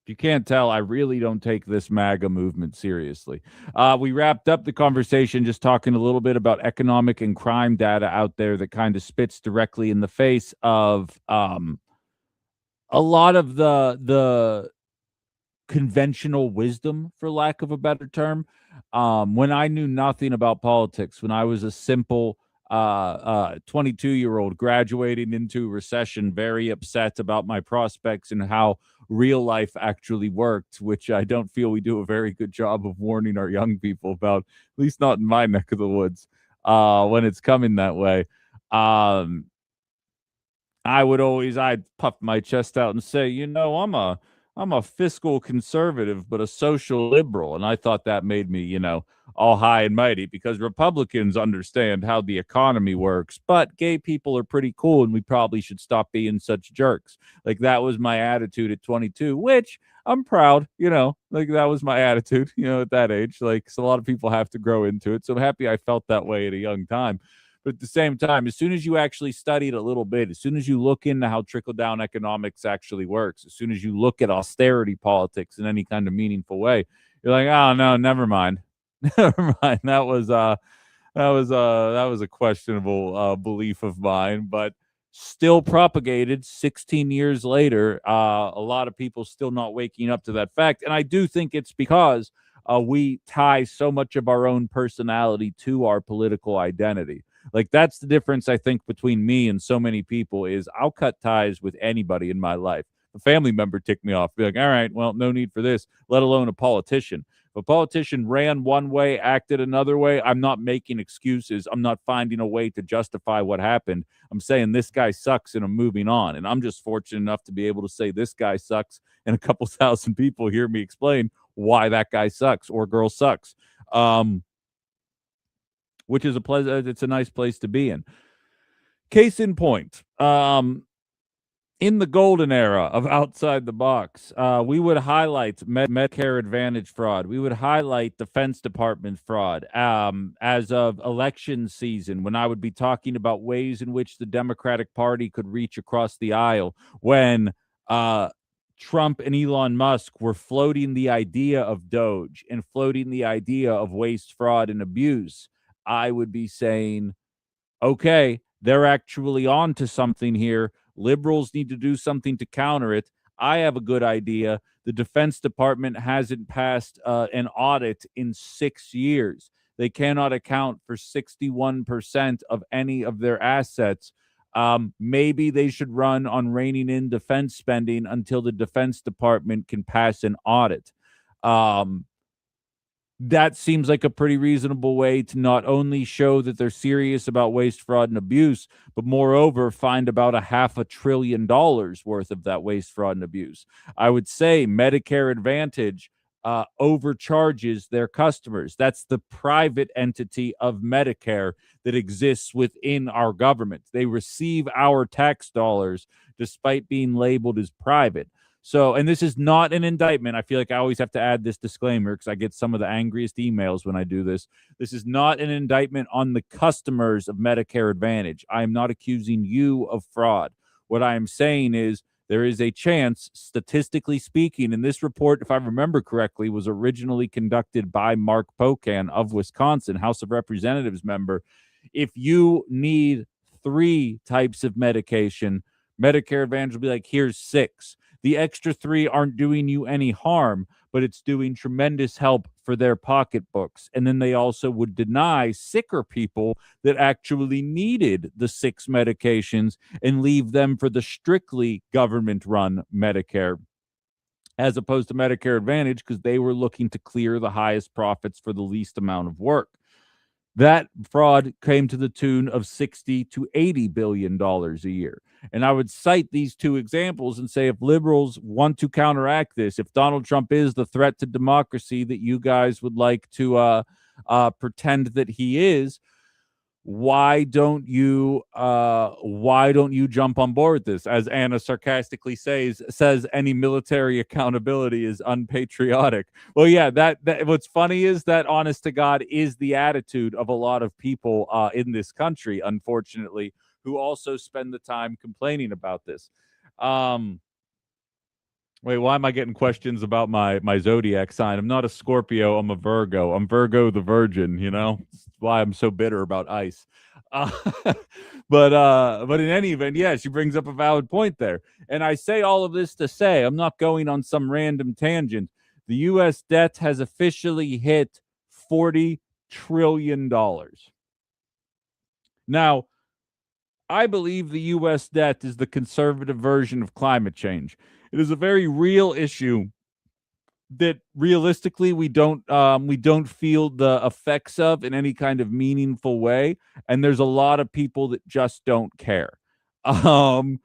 If you can't tell, I really don't take this MAGA movement seriously. We wrapped up the conversation just talking a little bit about economic and crime data out there that kind of spits directly in the face of a lot of the conventional wisdom, for lack of a better term. When I knew nothing about politics, when I was a simple 22-year-old graduating into recession, very upset about my prospects and how real life actually worked, which I don't feel we do a very good job of warning our young people about, at least not in my neck of the woods, when it's coming that way. I'd puff my chest out and say, I'm a fiscal conservative, but a social liberal. And I thought that made me, all high and mighty, because Republicans understand how the economy works, but gay people are pretty cool and we probably should stop being such jerks. Like, that was my attitude at 22, which I'm proud, like, that was my attitude, at that age. Like, so a lot of people have to grow into it. So I'm happy I felt that way at a young time. But at the same time, as soon as you actually study it a little bit, as soon as you look into how trickle-down economics actually works, as soon as you look at austerity politics in any kind of meaningful way, you're like, oh no, never mind. Never mind. That was a questionable belief of mine, but still propagated 16 years later. A lot of people still not waking up to that fact. And I do think it's because we tie so much of our own personality to our political identity. Like, that's the difference, I think, between me and so many people, is I'll cut ties with anybody in my life. A family member ticked me off, be like, all right, well, no need for this, let alone a politician. If a politician ran one way, acted another way, I'm not making excuses. I'm not finding a way to justify what happened. I'm saying this guy sucks and I'm moving on. And I'm just fortunate enough to be able to say this guy sucks, and a couple thousand people hear me explain why that guy sucks or girl sucks. Which is it's a nice place to be in. Case in point, in the golden era of Outside the Box, we would highlight Medicare Advantage fraud. We would highlight Defense Department fraud. As of election season, when I would be talking about ways in which the Democratic Party could reach across the aisle, when Trump and Elon Musk were floating the idea of DOGE and floating the idea of waste, fraud, and abuse, I would be saying, okay, they're actually on to something here. Liberals need to do something to counter it. I have a good idea. The Defense Department hasn't passed an audit in 6 years. They cannot account for 61% of any of their assets. Maybe they should run on reining in defense spending until the Defense Department can pass an audit. That seems like a pretty reasonable way to not only show that they're serious about waste, fraud, and abuse, but moreover, find about $500 billion worth of that waste, fraud, and abuse. I would say Medicare Advantage overcharges their customers. That's the private entity of Medicare that exists within our government. They receive our tax dollars despite being labeled as private. So, and this is not an indictment. I feel like I always have to add this disclaimer because I get some of the angriest emails when I do this. This is not an indictment on the customers of Medicare Advantage. I am not accusing you of fraud. What I am saying is there is a chance, statistically speaking, and this report, if I remember correctly, was originally conducted by Mark Pocan of Wisconsin, House of Representatives member. If you need 3 types of medication, Medicare Advantage will be like, here's 6. The extra 3 aren't doing you any harm, but it's doing tremendous help for their pocketbooks. And then they also would deny sicker people that actually needed the 6 medications and leave them for the strictly government-run Medicare, as opposed to Medicare Advantage, because they were looking to clear the highest profits for the least amount of work. That fraud came to the tune of $60 to $80 billion a year. And I would cite these 2 examples and say, if liberals want to counteract this, if Donald Trump is the threat to democracy that you guys would like to pretend that he is, why don't you jump on board with this? As Anna sarcastically says any military accountability is unpatriotic. Well, yeah, that what's funny is that, honest to God, is the attitude of a lot of people in this country, unfortunately, who also spend the time complaining about this. Wait, why am I getting questions about my zodiac sign? I'm not a Scorpio. I'm a Virgo. I'm Virgo the Virgin, you know? That's why I'm so bitter about ice. Uh, but in any event, yeah, she brings up a valid point there. And I say all of this to say, I'm not going on some random tangent. The U.S. debt has officially hit $40 trillion. Now, I believe the U.S. debt is the conservative version of climate change. It is a very real issue that realistically we don't feel the effects of in any kind of meaningful way, and there's a lot of people that just don't care. And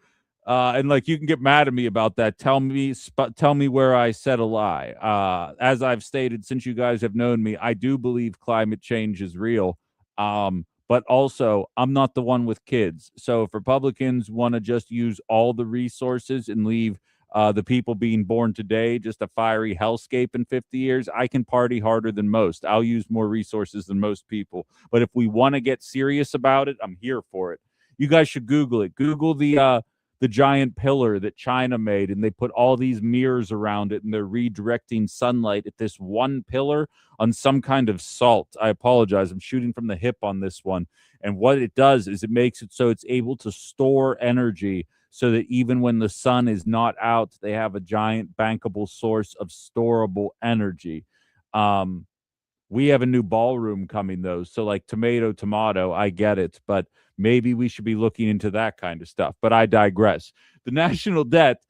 like, you can get mad at me about that. Tell me where I said a lie. As I've stated, since you guys have known me, I do believe climate change is real. But also, I'm not the one with kids. So if Republicans want to just use all the resources and leave the people being born today just a fiery hellscape in 50 years, I can party harder than most. I'll use more resources than most people. But if we want to get serious about it, I'm here for it. You guys should Google it. Google the giant pillar that China made, and they put all these mirrors around it, and they're redirecting sunlight at this one pillar on some kind of salt. I apologize. I'm shooting from the hip on this one. And what it does is it makes it so it's able to store energy so that even when the sun is not out, they have a giant bankable source of storable energy. We have a new ballroom coming, though. So, like, tomato, I get it. But maybe we should be looking into that kind of stuff. But I digress. The national debt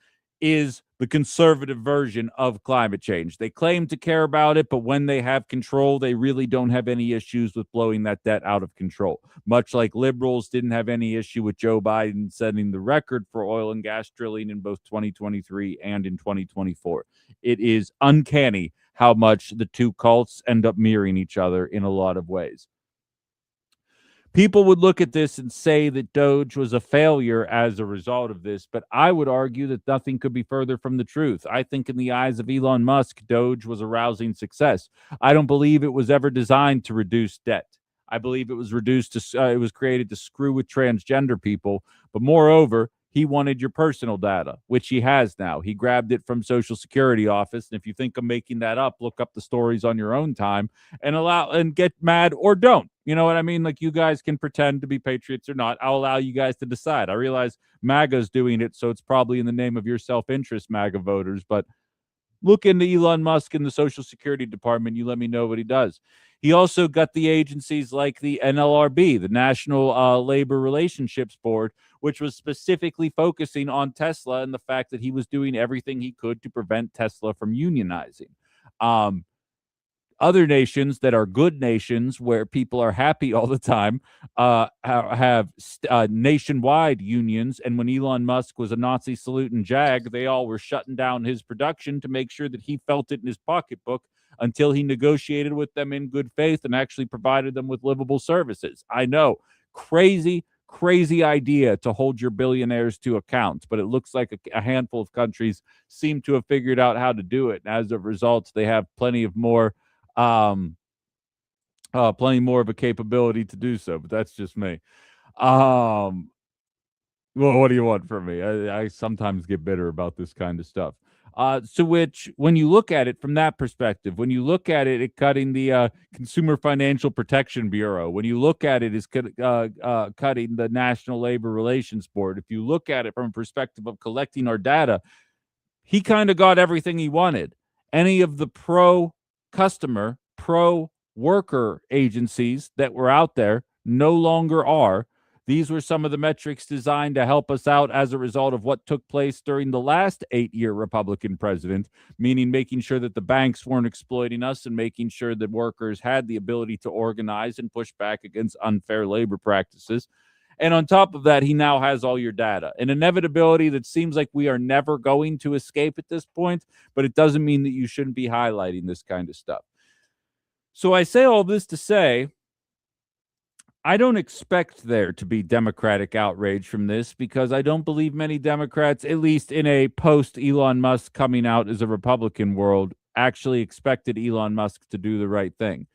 is the conservative version of climate change. They claim to care about it, but when they have control, they really don't have any issues with blowing that debt out of control. Much like liberals didn't have any issue with Joe Biden setting the record for oil and gas drilling in both 2023 and in 2024. It is uncanny how much the two cults end up mirroring each other in a lot of ways. People would look at this and say that DOGE was a failure as a result of this, but I would argue that nothing could be further from the truth. I think in the eyes of Elon Musk, DOGE was a rousing success. I don't believe it was ever designed to reduce debt. I believe it was it was created to screw with transgender people, but moreover, he wanted your personal data, which he has now. He grabbed it from Social Security office. And if you think I'm making that up, look up the stories on your own time and get mad or don't. You know what I mean? Like, you guys can pretend to be patriots or not. I'll allow you guys to decide. I realize MAGA's doing it, so it's probably in the name of your self-interest, MAGA voters. But look into Elon Musk and the Social Security Department. You let me know what he does. He also got the agencies like the NLRB, the National Labor Relationships Board, which was specifically focusing on Tesla and the fact that he was doing everything he could to prevent Tesla from unionizing. Other nations that are good nations where people are happy all the time have nationwide unions. And when Elon Musk was a Nazi saluting Jag, they all were shutting down his production to make sure that he felt it in his pocketbook until he negotiated with them in good faith and actually provided them with livable services. I know, crazy idea to hold your billionaires to account, but it looks like a handful of countries seem to have figured out how to do it. And as a result, they have plenty more of a capability to do so, but that's just me. Well, what do you want from me? I sometimes get bitter about this kind of stuff. So which, when you look at it from that perspective, when you look at it cutting the Consumer Financial Protection Bureau, when you look at it as cutting the National Labor Relations Board, if you look at it from a perspective of collecting our data, he kind of got everything he wanted. Any of the pro-customer, pro-worker agencies that were out there no longer are. These were some of the metrics designed to help us out as a result of what took place during the last 8-year Republican president, meaning making sure that the banks weren't exploiting us and making sure that workers had the ability to organize and push back against unfair labor practices. And on top of that, he now has all your data. An inevitability that seems like we are never going to escape at this point, but it doesn't mean that you shouldn't be highlighting this kind of stuff. So I say all this to say, I don't expect there to be Democratic outrage from this because I don't believe many Democrats, at least in a post-Elon Musk coming out as a Republican world, actually expected Elon Musk to do the right thing.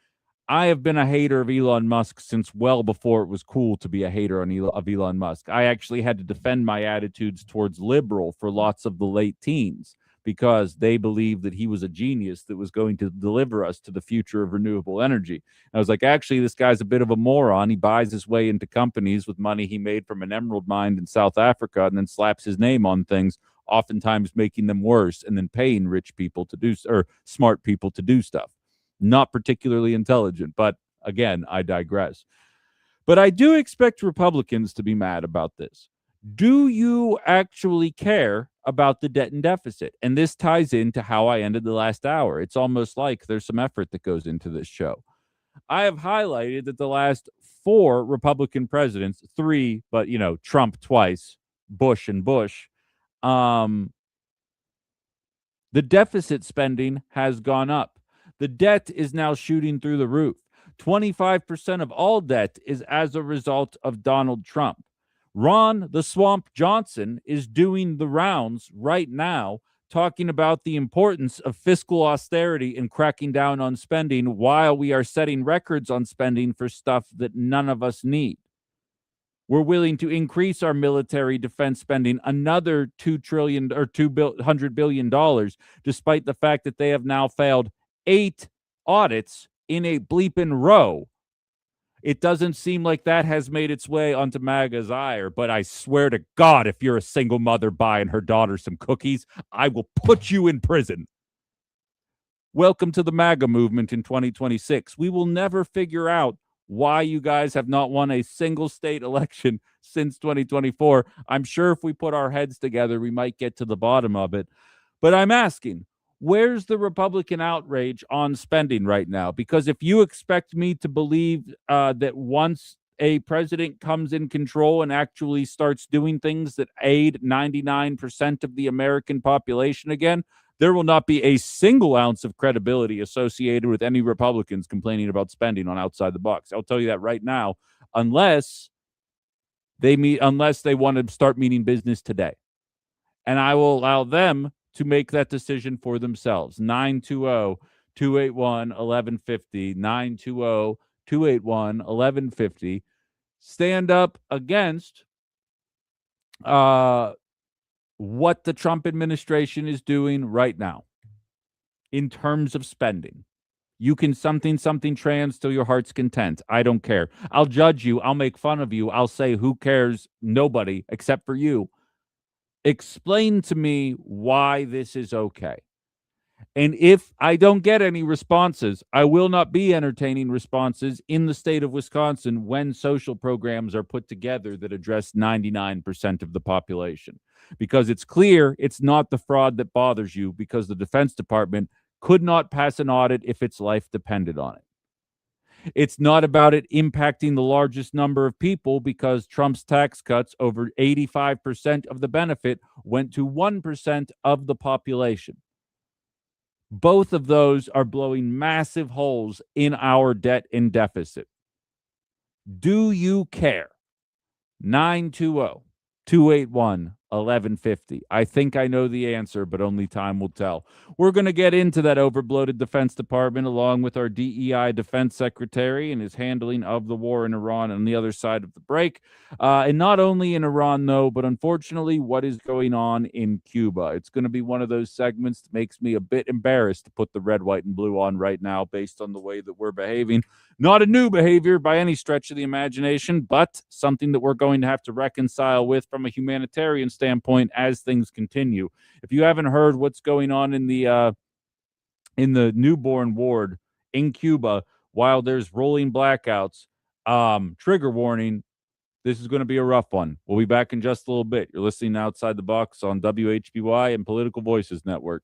I have been a hater of Elon Musk since well before it was cool to be a hater of Elon Musk. I actually had to defend my attitudes towards liberal for lots of the late teens because they believed that he was a genius that was going to deliver us to the future of renewable energy. And I was like, actually, this guy's a bit of a moron. He buys his way into companies with money he made from an emerald mine in South Africa and then slaps his name on things, oftentimes making them worse and then paying rich people to do, or smart people to do stuff. Not particularly intelligent, but again, I digress. But I do expect Republicans to be mad about this. Do you actually care about the debt and deficit? And this ties into how I ended the last hour. It's almost like there's some effort that goes into this show. I have highlighted that the last 4 Republican presidents, 3, but Trump twice, Bush and Bush, the deficit spending has gone up. The debt is now shooting through the roof. 25% of all debt is as a result of Donald Trump. Ron the Swamp Johnson is doing the rounds right now, talking about the importance of fiscal austerity and cracking down on spending while we are setting records on spending for stuff that none of us need. We're willing to increase our military defense spending another $2 trillion or $200 billion, despite the fact that they have now failed 8 audits in a bleeping row. It doesn't seem like that has made its way onto MAGA's ire, but I swear to God, if you're a single mother buying her daughter some cookies, I will put you in prison. Welcome to the MAGA movement in 2026. We will never figure out why you guys have not won a single state election since 2024. I'm sure if we put our heads together, we might get to the bottom of it. But I'm asking, where's the Republican outrage on spending right now? Because if you expect me to believe that once a president comes in control and actually starts doing things that aid 99% of the American population again, there will not be a single ounce of credibility associated with any Republicans complaining about spending on outside the box. I'll tell you that right now, unless they want to start meeting business today. And I will allow them to make that decision for themselves. 920-281-1150, 920-281-1150. Stand up against what the Trump administration is doing right now in terms of spending. You can something trans till your heart's content. I don't care. I'll judge you. I'll make fun of you. I'll say, who cares? Nobody except for you. Explain to me why this is okay. And if I don't get any responses, I will not be entertaining responses in the state of Wisconsin when social programs are put together that address 99% of the population. Because it's clear it's not the fraud that bothers you, because the Defense Department could not pass an audit if its life depended on it. It's not about it impacting the largest number of people, because Trump's tax cuts, over 85% of the benefit went to 1% of the population. Both of those are blowing massive holes in our debt and deficit. Do you care? 920-281-1150. I think I know the answer, but only time will tell. We're going to get into that overbloated Defense Department, along with our DEI Defense Secretary and his handling of the war in Iran on the other side of the break. And not only in Iran, though, but unfortunately, what is going on in Cuba. It's going to be one of those segments that makes me a bit embarrassed to put the red, white, and blue on right now based on the way that we're behaving. Not a new behavior by any stretch of the imagination, but something that we're going to have to reconcile with from a humanitarian standpoint as things continue. If you haven't heard what's going on in the newborn ward in Cuba while there's rolling blackouts, trigger warning, this is going to be a rough one. We'll be back in just a little bit. You're listening to Outside the Box on WHBY and Political Voices Network.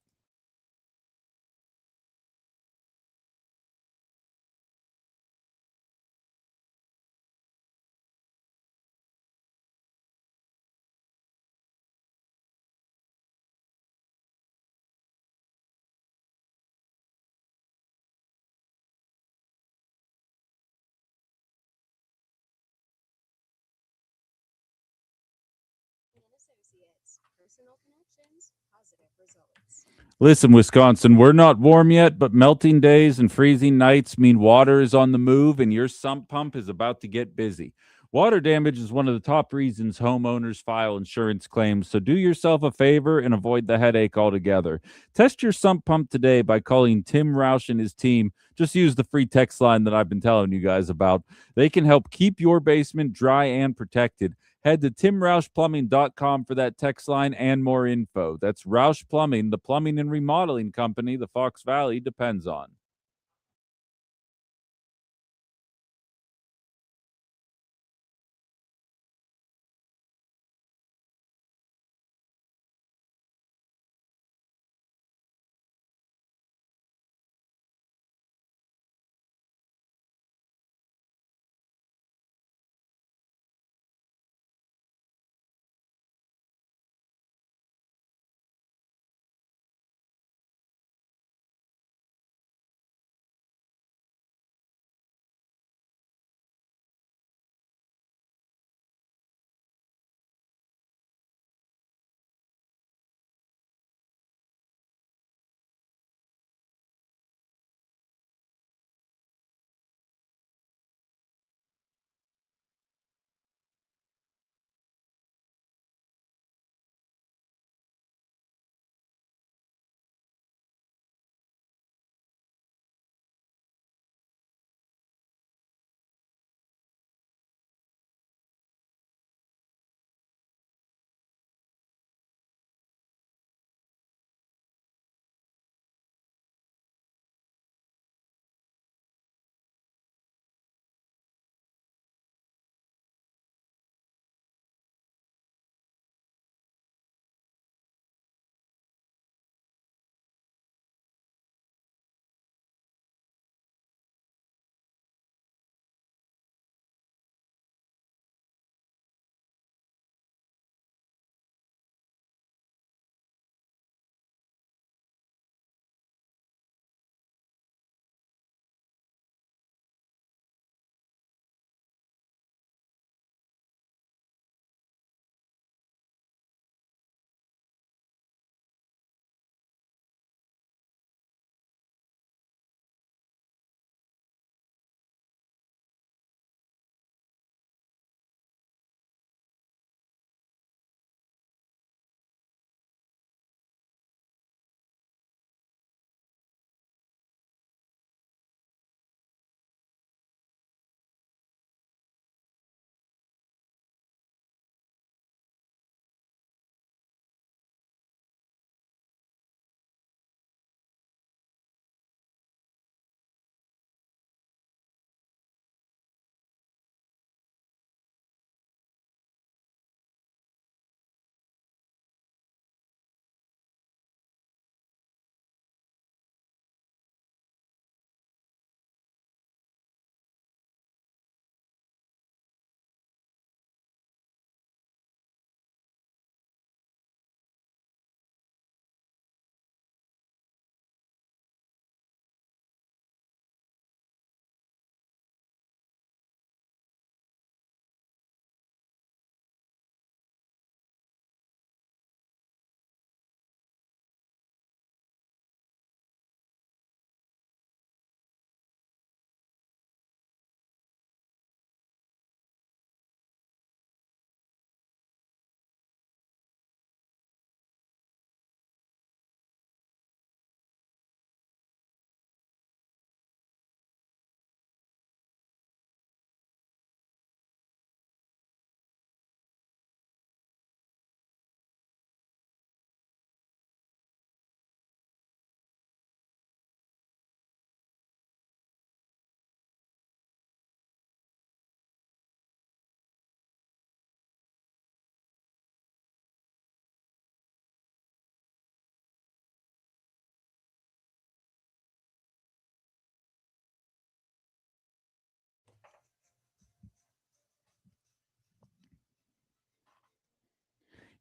Listen, Wisconsin, we're not warm yet, but melting days and freezing nights mean water is on the move, and your sump pump is about to get busy. Water damage is one of the top reasons homeowners file insurance claims, so do yourself a favor and avoid the headache altogether. Test your sump pump today by calling Tim Roush and his team. Just use the free text line that I've been telling you guys about. They can help keep your basement dry and protected. Head to timroushplumbing.com for that text line and more info. That's Roush Plumbing, the plumbing and remodeling company the Fox Valley depends on.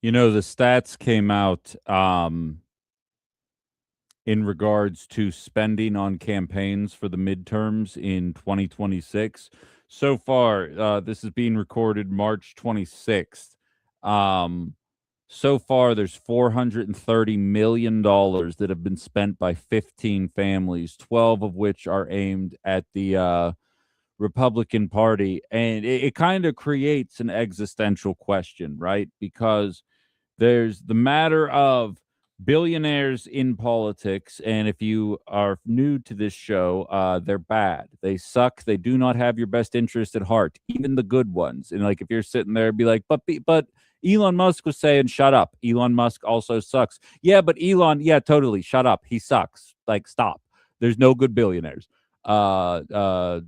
You know, the stats came out in regards to spending on campaigns for the midterms in 2026. So far, this is being recorded March 26th. So far, there's $430 million that have been spent by 15 families, 12 of which are aimed at the Republican Party. And it kind of creates an existential question, right? Because there's the matter of billionaires in politics, and if you are new to this show, they're bad. They suck. They do not have your best interest at heart, even the good ones. And like if you're sitting there, be like, but Elon Musk was saying, "Shut up." Elon Musk also sucks. Yeah, but Elon, yeah, totally. Shut up. He sucks. Like, stop. There's no good billionaires. Uh, uh,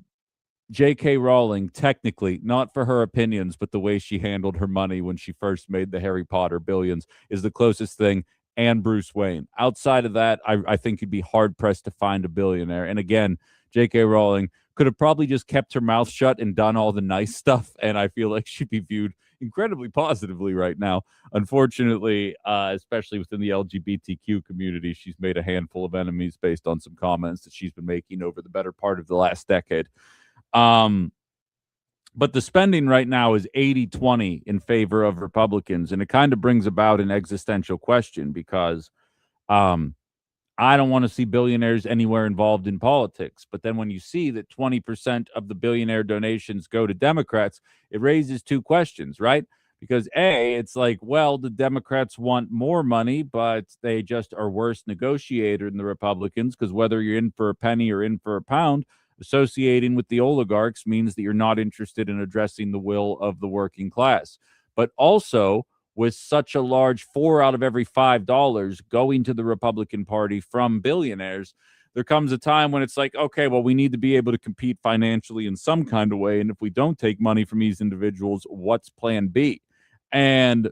J.K. Rowling, technically, not for her opinions, but the way she handled her money when she first made the Harry Potter billions is the closest thing, and Bruce Wayne. Outside of that, I think you'd be hard-pressed to find a billionaire. And again, J.K. Rowling could have probably just kept her mouth shut and done all the nice stuff, and I feel like she'd be viewed incredibly positively right now. Unfortunately, especially within the LGBTQ community, she's made a handful of enemies based on some comments that she's been making over the better part of the last decade. But the spending right now is 80-20 in favor of Republicans, and it kind of brings about an existential question because I don't want to see billionaires anywhere involved in politics. But then when you see that 20% of the billionaire donations go to Democrats, it raises two questions, right? Because A, it's like, well, the Democrats want more money, but they just are worse negotiator than the Republicans, because whether you're in for a penny or in for a pound, associating with the oligarchs means that you're not interested in addressing the will of the working class. But also, with such a large 4 out of every $5 going to the Republican Party from billionaires, there comes a time when it's like, okay, well, we need to be able to compete financially in some kind of way. And if we don't take money from these individuals, what's plan B? And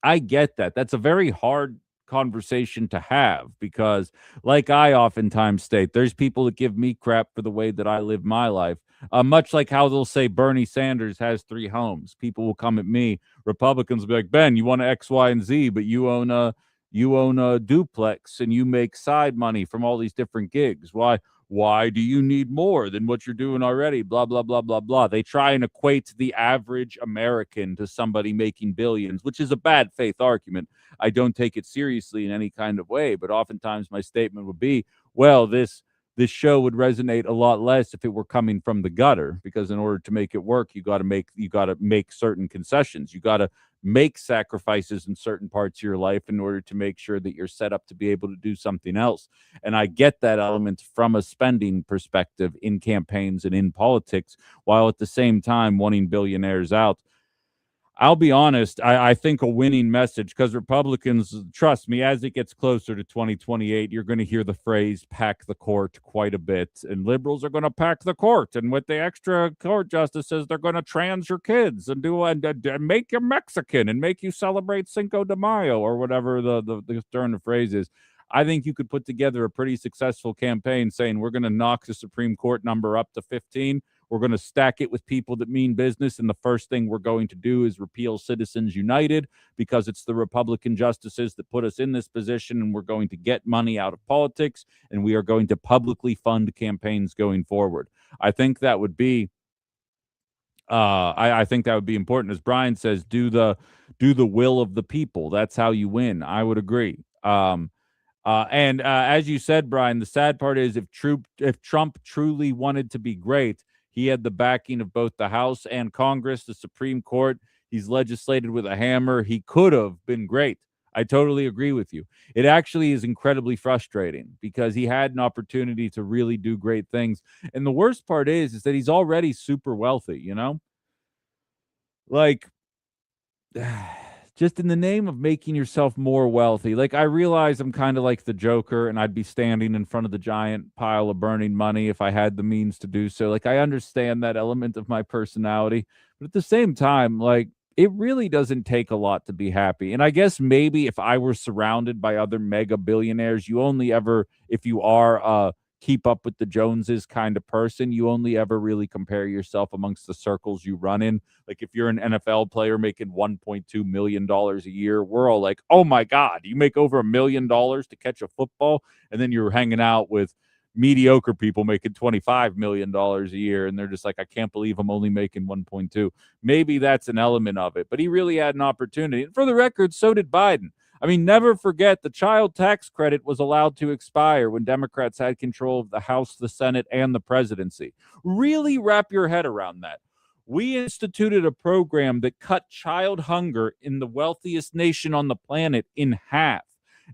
I get that. That's a very hard conversation to have because, like I oftentimes state, there's people that give me crap for the way that I live my life. Much like how they'll say Bernie Sanders has 3 homes. People will come at me. Republicans will be like, Ben, you want X, Y, and Z, but you own a duplex and you make side money from all these different gigs. Why do you need more than what you're doing already? Blah, blah, blah, blah, blah. They try and equate the average American to somebody making billions, which is a bad faith argument. I don't take it seriously in any kind of way, but oftentimes my statement would be, well, this show would resonate a lot less if it were coming from the gutter, because in order to make it work, you got to make certain concessions. You got to make sacrifices in certain parts of your life in order to make sure that you're set up to be able to do something else. And I get that element from a spending perspective in campaigns and in politics, while at the same time wanting billionaires out. I'll be honest, I think a winning message, because Republicans, trust me, as it gets closer to 2028, you're going to hear the phrase pack the court quite a bit. And liberals are going to pack the court. And with the extra court justices, they're going to trans your kids and make you Mexican and make you celebrate Cinco de Mayo or whatever the turn of phrase is. I think you could put together a pretty successful campaign saying we're going to knock the Supreme Court number up to 15. We're going to stack it with people that mean business. And the first thing we're going to do is repeal Citizens United, because it's the Republican justices that put us in this position. And we're going to get money out of politics, and we are going to publicly fund campaigns going forward. I think that would be I think that would be important. As Brian says, do the will of the people. That's how you win. I would agree. And as you said, Brian, the sad part is if Trump truly wanted to be great, he had the backing of both the House and Congress, the Supreme Court. He's legislated with a hammer. He could have been great. I totally agree with you. It actually is incredibly frustrating because he had an opportunity to really do great things. And the worst part is that he's already super wealthy, you know? Like, just in the name of making yourself more wealthy. Like, I realize I'm kind of like the Joker, and I'd be standing in front of the giant pile of burning money if I had the means to do so. Like, I understand that element of my personality, but at the same time, like, it really doesn't take a lot to be happy. And I guess maybe if I were surrounded by other mega billionaires, you only ever, if you are a keep up with the Joneses kind of person. You only ever really compare yourself amongst the circles you run in. Like if you're an NFL player making $1.2 million a year, we're all like, oh my God, you make over $1 million to catch a football. And then you're hanging out with mediocre people making $25 million a year. And they're just like, I can't believe I'm only making 1.2. Maybe that's an element of it, but he really had an opportunity. And for the record, so did Biden. I mean, never forget the child tax credit was allowed to expire when Democrats had control of the House, the Senate, and the presidency. Really wrap your head around that. We instituted a program that cut child hunger in the wealthiest nation on the planet in half.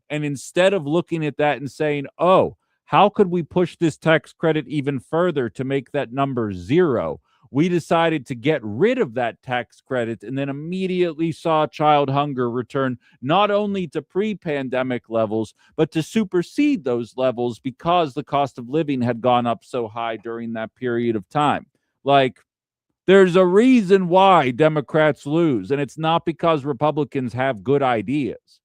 And instead of looking at that and saying, oh, how could we push this tax credit even further to make that number zero? We decided to get rid of that tax credit and then immediately saw child hunger return not only to pre-pandemic levels, but to supersede those levels because the cost of living had gone up so high during that period of time. Like, there's a reason why Democrats lose, and it's not because Republicans have good ideas.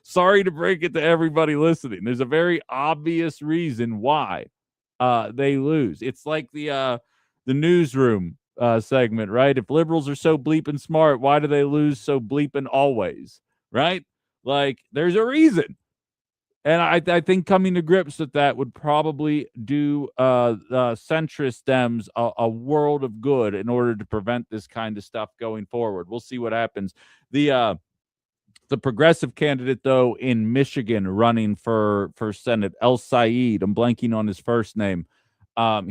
Sorry to break it to everybody listening. There's a very obvious reason why they lose. It's like the newsroom segment, right? If liberals are so bleeping smart, why do they lose so bleeping always, right? Like, there's a reason. And I think coming to grips with that would probably do centrist Dems a world of good in order to prevent this kind of stuff going forward. We'll see what happens. The progressive candidate, though, in Michigan running for Senate, El Said, I'm blanking on his first name.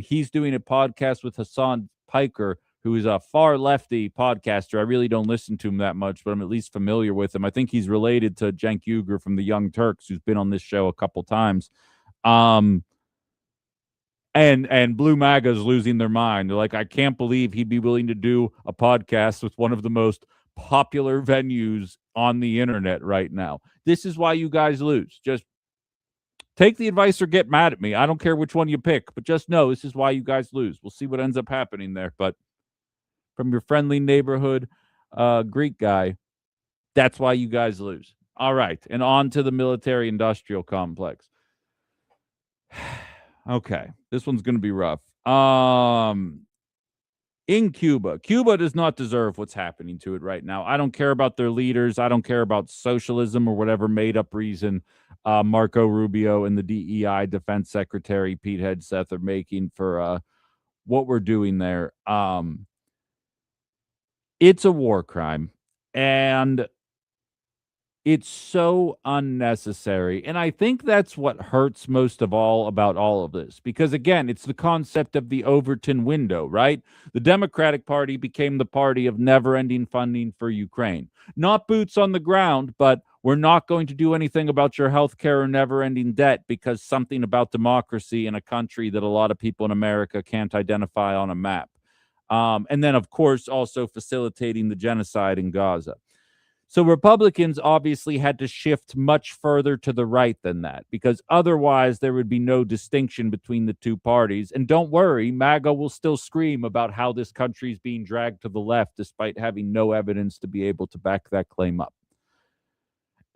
He's doing a podcast with Hassan Piker, who is a far lefty podcaster. I really don't listen to him that much, but I'm at least familiar with him. I think he's related to Cenk Uygur from the Young Turks, who's been on this show a couple times. And Blue MAGA's losing their mind. They're like, I can't believe he'd be willing to do a podcast with one of the most popular venues on the internet right now. This is why you guys lose. Just take the advice or get mad at me. I don't care which one you pick, but just know this is why you guys lose. We'll see what ends up happening there. But from your friendly neighborhood Greek guy, that's why you guys lose. All right. And on to the military-industrial complex. Okay. This one's going to be rough. In Cuba does not deserve what's happening to it right now. I don't care about their leaders. I don't care about socialism or whatever made-up reason Marco Rubio and the DEI Defense Secretary Pete Hegseth are making for what we're doing there. It's a war crime, and it's so unnecessary. And I think that's what hurts most of all about all of this. Because, again, it's the concept of the Overton window, right? The Democratic Party became the party of never-ending funding for Ukraine. Not boots on the ground, but we're not going to do anything about your health care or never-ending debt because something about democracy in a country that a lot of people in America can't identify on a map. And then, of course, also facilitating the genocide in Gaza. So Republicans obviously had to shift much further to the right than that, because otherwise there would be no distinction between the two parties. And don't worry, MAGA will still scream about how this country is being dragged to the left despite having no evidence to be able to back that claim up.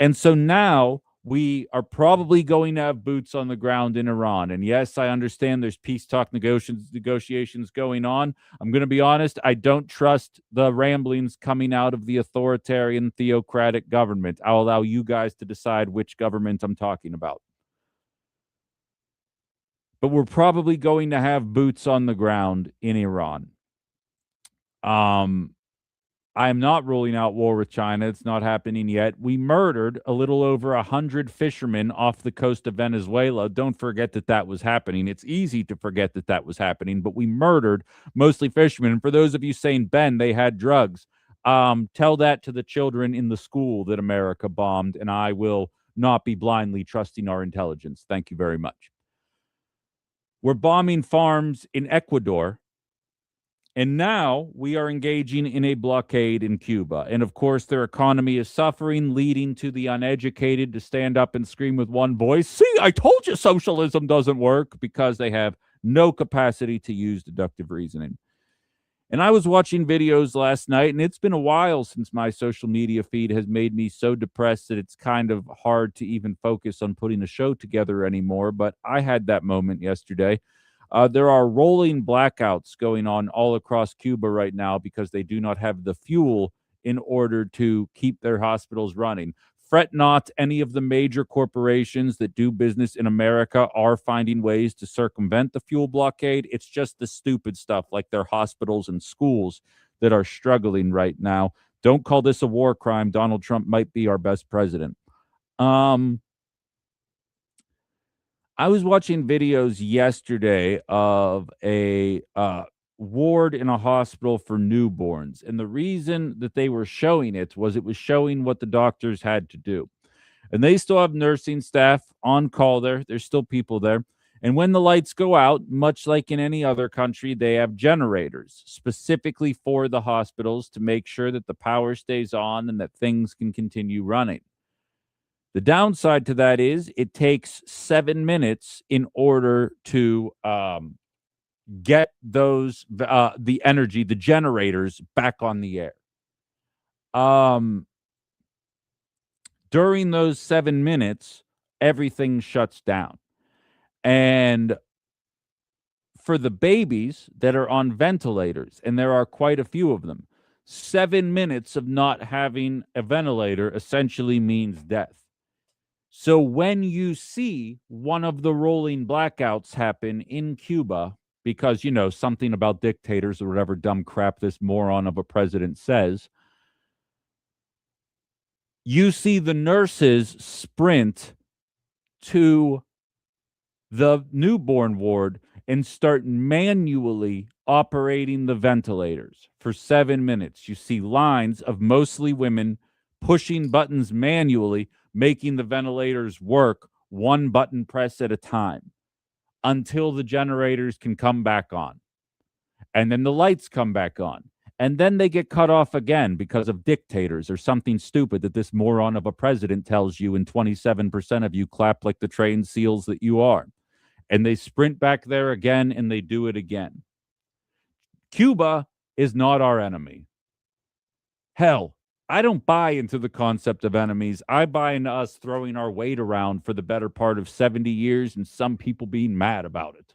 And so now we are probably going to have boots on the ground in Iran. And yes, I understand there's peace talk negotiations going on. I'm going to be honest, I don't trust the ramblings coming out of the authoritarian theocratic government. I'll allow you guys to decide which government I'm talking about. But we're probably going to have boots on the ground in Iran. I am not ruling out war with China. It's not happening yet. We murdered a little over 100 fishermen off the coast of Venezuela. Don't forget that that was happening. It's easy to forget that that was happening, but we murdered mostly fishermen. And for those of you saying, Ben, they had drugs, tell that to the children in the school that America bombed, and I will not be blindly trusting our intelligence. Thank you very much. We're bombing farms in Ecuador. And now we are engaging in a blockade in Cuba. And of course, their economy is suffering, leading to the uneducated to stand up and scream with one voice, see, I told you socialism doesn't work, because they have no capacity to use deductive reasoning. And I was watching videos last night, and it's been a while since my social media feed has made me so depressed that it's kind of hard to even focus on putting a show together anymore. But I had that moment yesterday. There are rolling blackouts going on all across Cuba right now because they do not have the fuel in order to keep their hospitals running. Fret not, any of the major corporations that do business in America are finding ways to circumvent the fuel blockade. It's just the stupid stuff like their hospitals and schools that are struggling right now. Don't call this a war crime. Donald Trump might be our best president. I was watching videos yesterday of a ward in a hospital for newborns. And the reason that they were showing it was showing what the doctors had to do. And they still have nursing staff on call there. There's still people there. And when the lights go out, much like in any other country, they have generators specifically for the hospitals to make sure that the power stays on and that things can continue running. The downside to that is it takes 7 minutes in order to get those the energy, the generators back on the air. During those 7 minutes, everything shuts down. And for the babies that are on ventilators, and there are quite a few of them, 7 minutes of not having a ventilator essentially means death. So when you see one of the rolling blackouts happen in Cuba, because, you know, something about dictators or whatever dumb crap this moron of a president says, you see the nurses sprint to the newborn ward and start manually operating the ventilators for 7 minutes. You see lines of mostly women pushing buttons manually, making the ventilators work one button press at a time until the generators can come back on. And then the lights come back on. And then they get cut off again because of dictators or something stupid that this moron of a president tells you, and 27% of you clap like the trained seals that you are. And they sprint back there again, and they do it again. Cuba is not our enemy. Hell, I don't buy into the concept of enemies. I buy into us throwing our weight around for the better part of 70 years and some people being mad about it.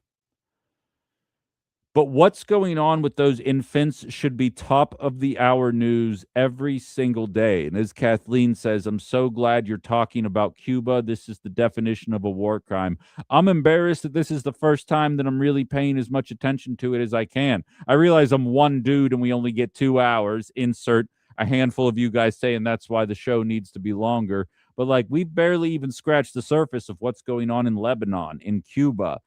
But what's going on with those infants should be top of the hour news every single day. And as Kathleen says, I'm so glad you're talking about Cuba. This is the definition of a war crime. I'm embarrassed that this is the first time that I'm really paying as much attention to it as I can. I realize I'm one dude and we only get 2 hours. Insert a handful of you guys saying that's why the show needs to be longer. But like, we've barely even scratched the surface of what's going on in Lebanon, in Cuba.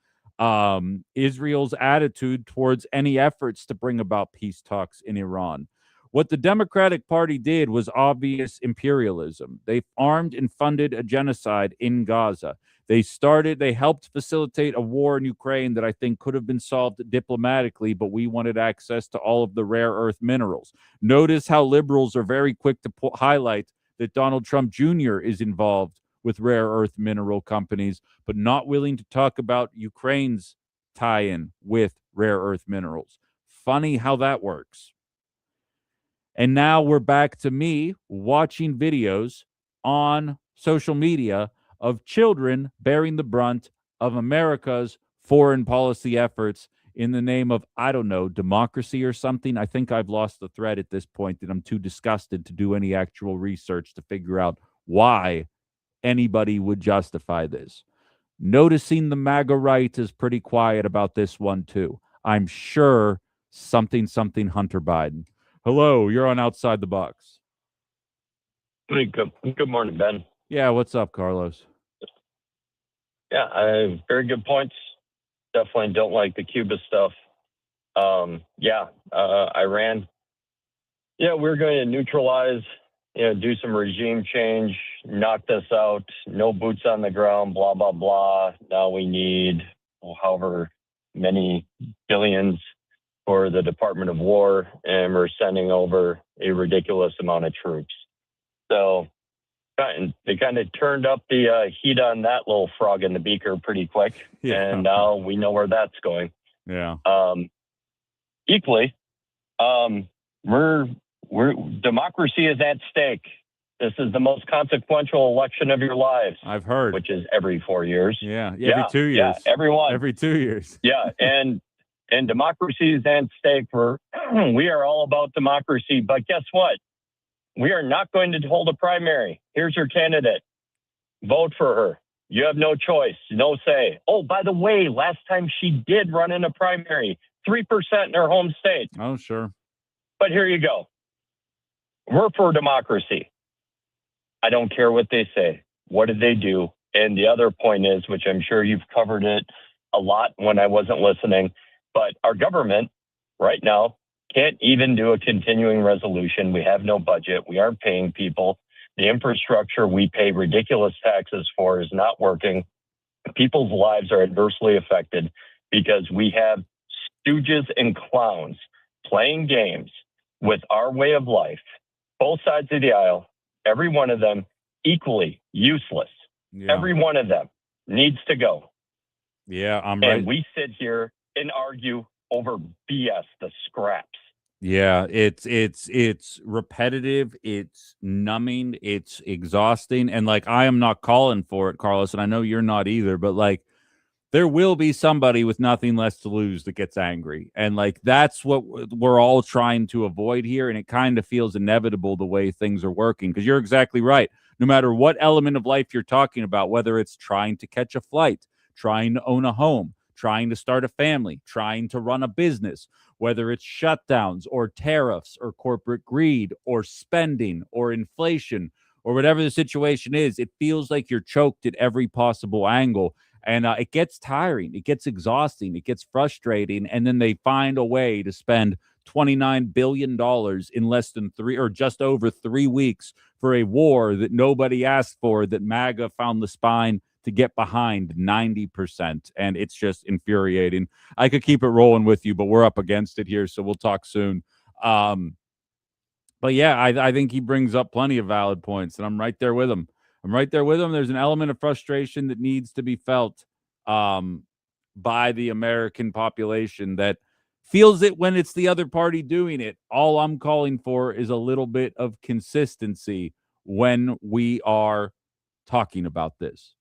Israel's attitude towards any efforts to bring about peace talks in Iran. What the Democratic Party did was obvious imperialism. They armed and funded a genocide in Gaza. They helped facilitate a war in Ukraine that I think could have been solved diplomatically, but we wanted access to all of the rare earth minerals. Notice how liberals are very quick to highlight that Donald Trump Jr. is involved with rare earth mineral companies, but not willing to talk about Ukraine's tie-in with rare earth minerals. Funny how that works. And now we're back to me watching videos on social media of children bearing the brunt of America's foreign policy efforts in the name of, I don't know, democracy or something. I think I've lost the thread at this point, that I'm too disgusted to do any actual research to figure out why anybody would justify this. Noticing the MAGA right is pretty quiet about this one too. I'm sure something Hunter Biden. Hello, you're on Outside the Box. Good morning, Ben. Yeah, what's up, Carlos? Yeah, I have very good points. Definitely don't like the Cuba stuff. Iran. Yeah, we're going to neutralize, do some regime change, knock this out, no boots on the ground, blah, blah, blah. Now we need however many billions for the Department of War, and we're sending over a ridiculous amount of troops. So they kind of turned up the heat on that little frog in the beaker pretty quick, and now we know where that's going. Yeah. Equally, We're democracy is at stake. This is the most consequential election of your lives. I've heard. Which is every 4 years. Yeah, every 2 years. Yeah, everyone. Every 2 years. Yeah, and democracy is at stake. We are all about democracy, but guess what? We are not going to hold a primary. Here's your candidate. Vote for her. You have no choice, no say. Oh, by the way, last time she did run in a primary, 3% in her home state. Oh, sure. But here you go. We're for democracy. I don't care what they say. What did they do? And the other point is, which I'm sure you've covered it a lot when I wasn't listening, but our government right now can't even do a continuing resolution. We have no budget. We aren't paying people. The infrastructure we pay ridiculous taxes for is not working. People's lives are adversely affected because we have stooges and clowns playing games with our way of life, both sides of the aisle, every one of them equally useless. Yeah. Every one of them needs to go. Yeah, I'm right. And we sit here and argue over BS, the scraps. Yeah, it's repetitive, it's numbing, it's exhausting, and like I am not calling for it, Carlos, and I know you're not either, but like there will be somebody with nothing less to lose that gets angry. And like that's what we're all trying to avoid here, and it kind of feels inevitable the way things are working because you're exactly right. No matter what element of life you're talking about, whether it's trying to catch a flight, trying to own a home, trying to start a family, trying to run a business, whether it's shutdowns or tariffs or corporate greed or spending or inflation or whatever the situation is, it feels like you're choked at every possible angle. And it gets tiring. It gets exhausting. It gets frustrating. And then they find a way to spend $29 billion in less than 3 or just over 3 weeks for a war that nobody asked for, that MAGA found the spine to get behind 90%. And it's just infuriating. I could keep it rolling with you, but we're up against it here. So we'll talk soon. But yeah, I think he brings up plenty of valid points, and I'm right there with him. There's an element of frustration that needs to be felt by the American population that feels it when it's the other party doing it. All I'm calling for is a little bit of consistency when we are talking about this.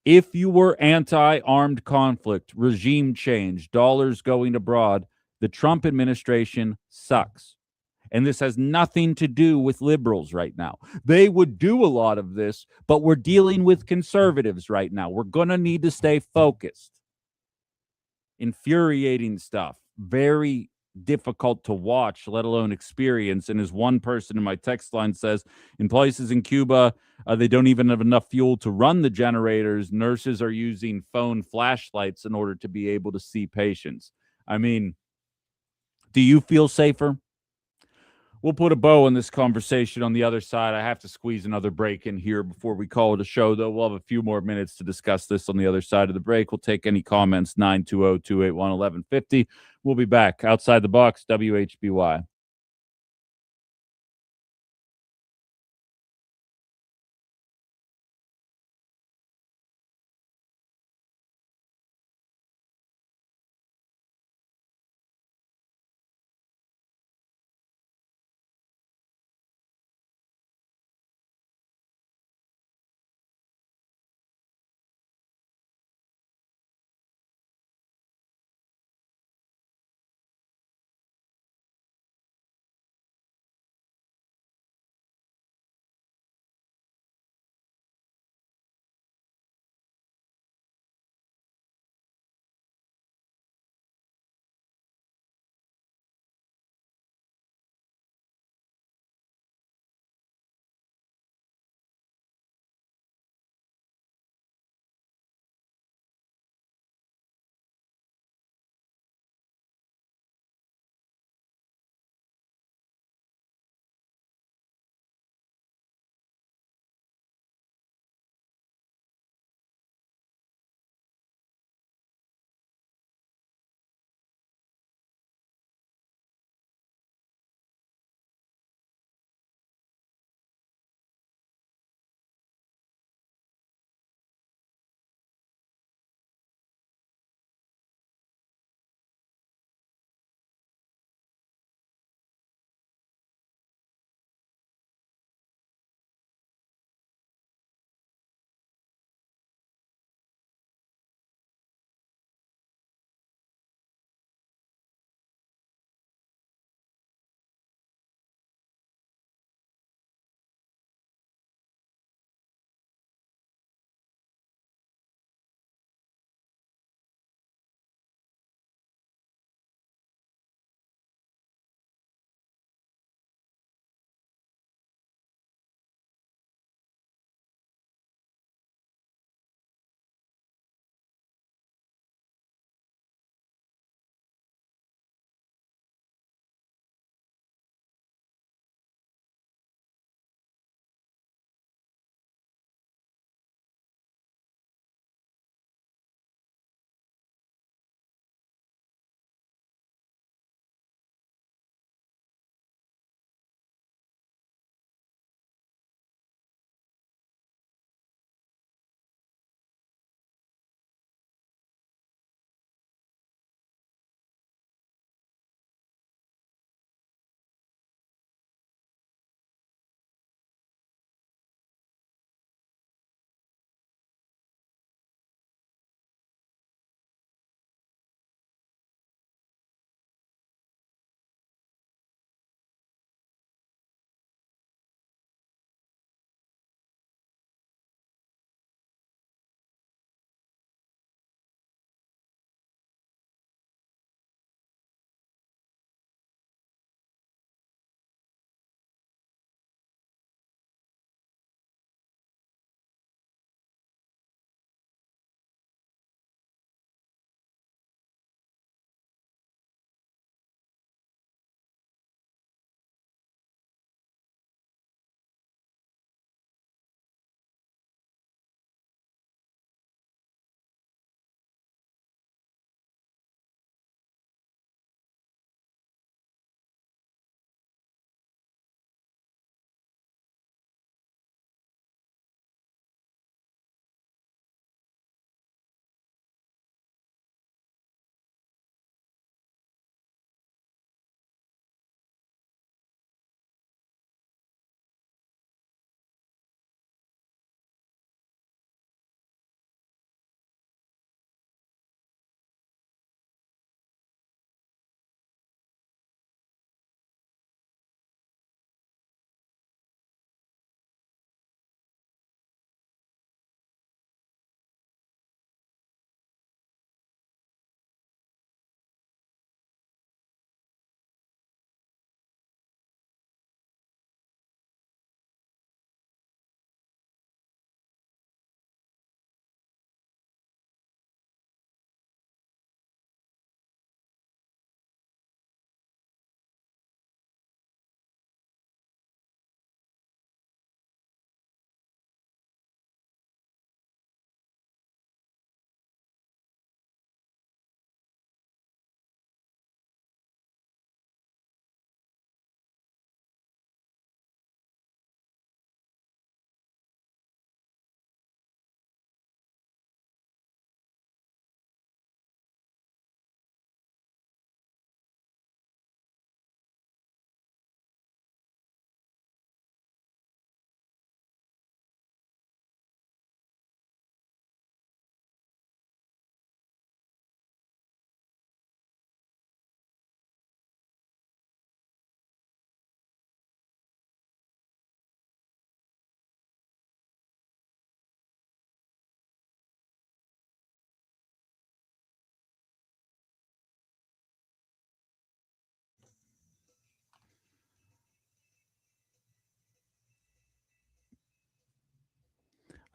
If you were anti-armed conflict, regime change, dollars going abroad, the Trump administration sucks. And this has nothing to do with liberals right now. They would do a lot of this, but we're dealing with conservatives right now. We're going to need to stay focused. Infuriating stuff. Very difficult to watch, let alone experience. And as one person in my text line says, in places in Cuba, they don't even have enough fuel to run the generators. Nurses are using phone flashlights in order to be able to see patients. I mean, do you feel safer? We'll put a bow on this conversation on the other side. I have to squeeze another break in here before we call it a show, though. We'll have a few more minutes to discuss this on the other side of the break. We'll take any comments, 920-281-1150. We'll be back. Outside the Box, WHBY.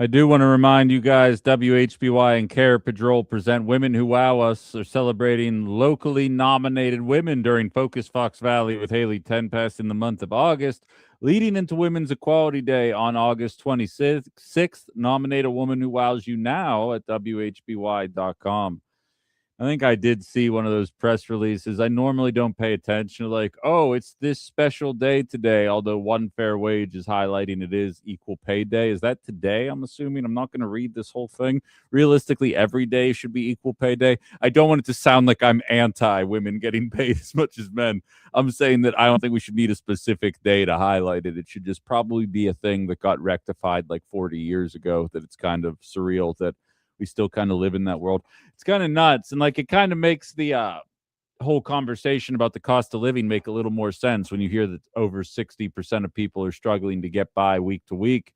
I do want to remind you guys, WHBY and Care Patrol present Women Who Wow Us. They're celebrating locally nominated women during Focus Fox Valley with Haley Tenpest in the month of August, leading into Women's Equality Day on August 26th. Nominate a woman who wows you now at WHBY.com. I think I did see one of those press releases. I normally don't pay attention to like, oh, it's this special day today, although One Fair Wage is highlighting it is Equal Pay Day. Is that today? I'm assuming. I'm not going to read this whole thing. Realistically, every day should be Equal Pay Day. I don't want it to sound like I'm anti women getting paid as much as men. I'm saying that I don't think we should need a specific day to highlight it. It should just probably be a thing that got rectified like 40 years ago, that it's kind of surreal that we still kind of live in that world. It's kind of nuts. And like, it kind of makes the whole conversation about the cost of living make a little more sense when you hear that over 60% of people are struggling to get by week to week.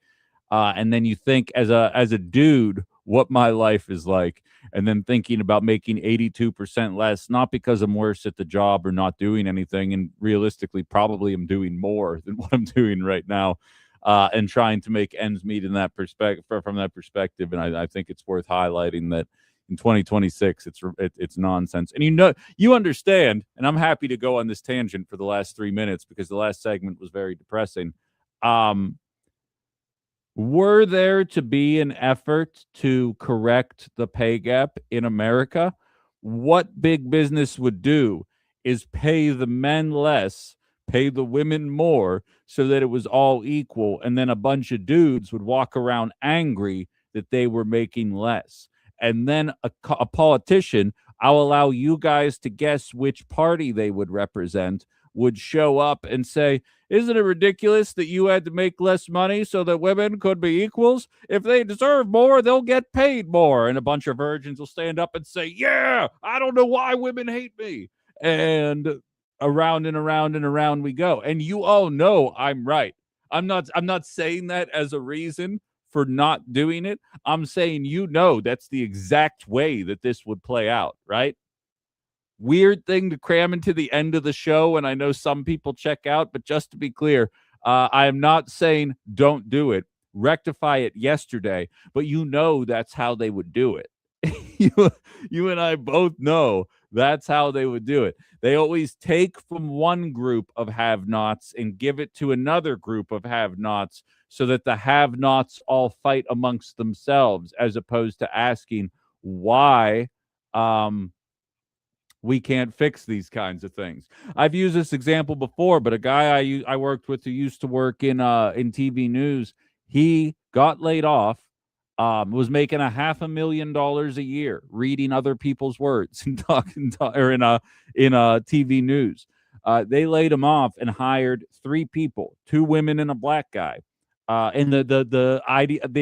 And then you think as a dude, what my life is like, and then thinking about making 82% less, not because I'm worse at the job or not doing anything. And realistically, probably I'm doing more than what I'm doing right now. And trying to make ends meet in that perspective, from that perspective. And I think it's worth highlighting that in 2026, it's nonsense. And you understand, and I'm happy to go on this tangent for the last 3 minutes because the last segment was very depressing. Were there to be an effort to correct the pay gap in America, what big business would do is pay the men less, pay the women more, so that it was all equal, and then a bunch of dudes would walk around angry that they were making less. And then a politician, I'll allow you guys to guess which party they would represent, would show up and say, isn't it ridiculous that you had to make less money so that women could be equals? If they deserve more, they'll get paid more. And a bunch of virgins will stand up and say, yeah, I don't know why women hate me. And around and around and around we go. And you all know I'm right. I'm not saying that as a reason for not doing it. I'm saying, that's the exact way that this would play out, right? Weird thing to cram into the end of the show, and I know some people check out, but just to be clear, I am not saying don't do it. Rectify it yesterday, but that's how they would do it. You and I both know that's how they would do it. They always take from one group of have-nots and give it to another group of have-nots so that the have-nots all fight amongst themselves, as opposed to asking why we can't fix these kinds of things. I've used this example before, but a guy I worked with who used to work in TV news, he got laid off, was making $500,000 a year reading other people's words and talking in TV news. They laid him off and hired 3 people, 2 women and a black guy. And the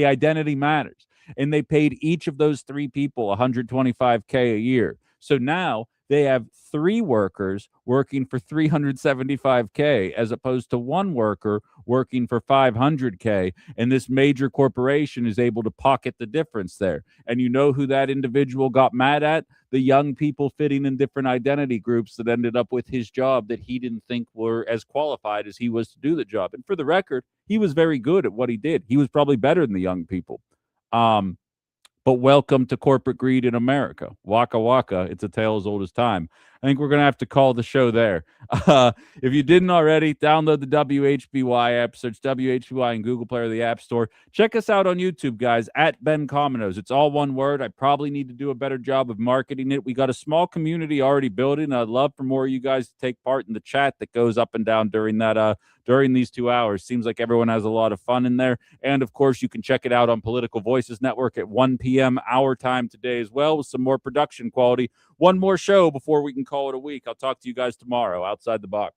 identity matters. And they paid each of those 3 people $125K a year. So now they have 3 workers working for $375K as opposed to 1 worker working for $500K. And this major corporation is able to pocket the difference there. And you know who that individual got mad at? The young people fitting in different identity groups that ended up with his job that he didn't think were as qualified as he was to do the job. And for the record, he was very good at what he did. He was probably better than the young people. But welcome to corporate greed in America. Waka waka, it's a tale as old as time. I think we're going to have to call the show there. If you didn't already, download the WHBY app, search WHBY in Google Play or the App Store. Check us out on YouTube, guys, at Ben Cominos. It's all one word. I probably need to do a better job of marketing it. We got a small community already building. I'd love for more of you guys to take part in the chat that goes up and down during these 2 hours. Seems like everyone has a lot of fun in there. And of course, you can check it out on Political Voices Network at 1 p.m. our time today as well, with some more production quality. One more show before we can call it a week. I'll talk to you guys tomorrow. Outside the box.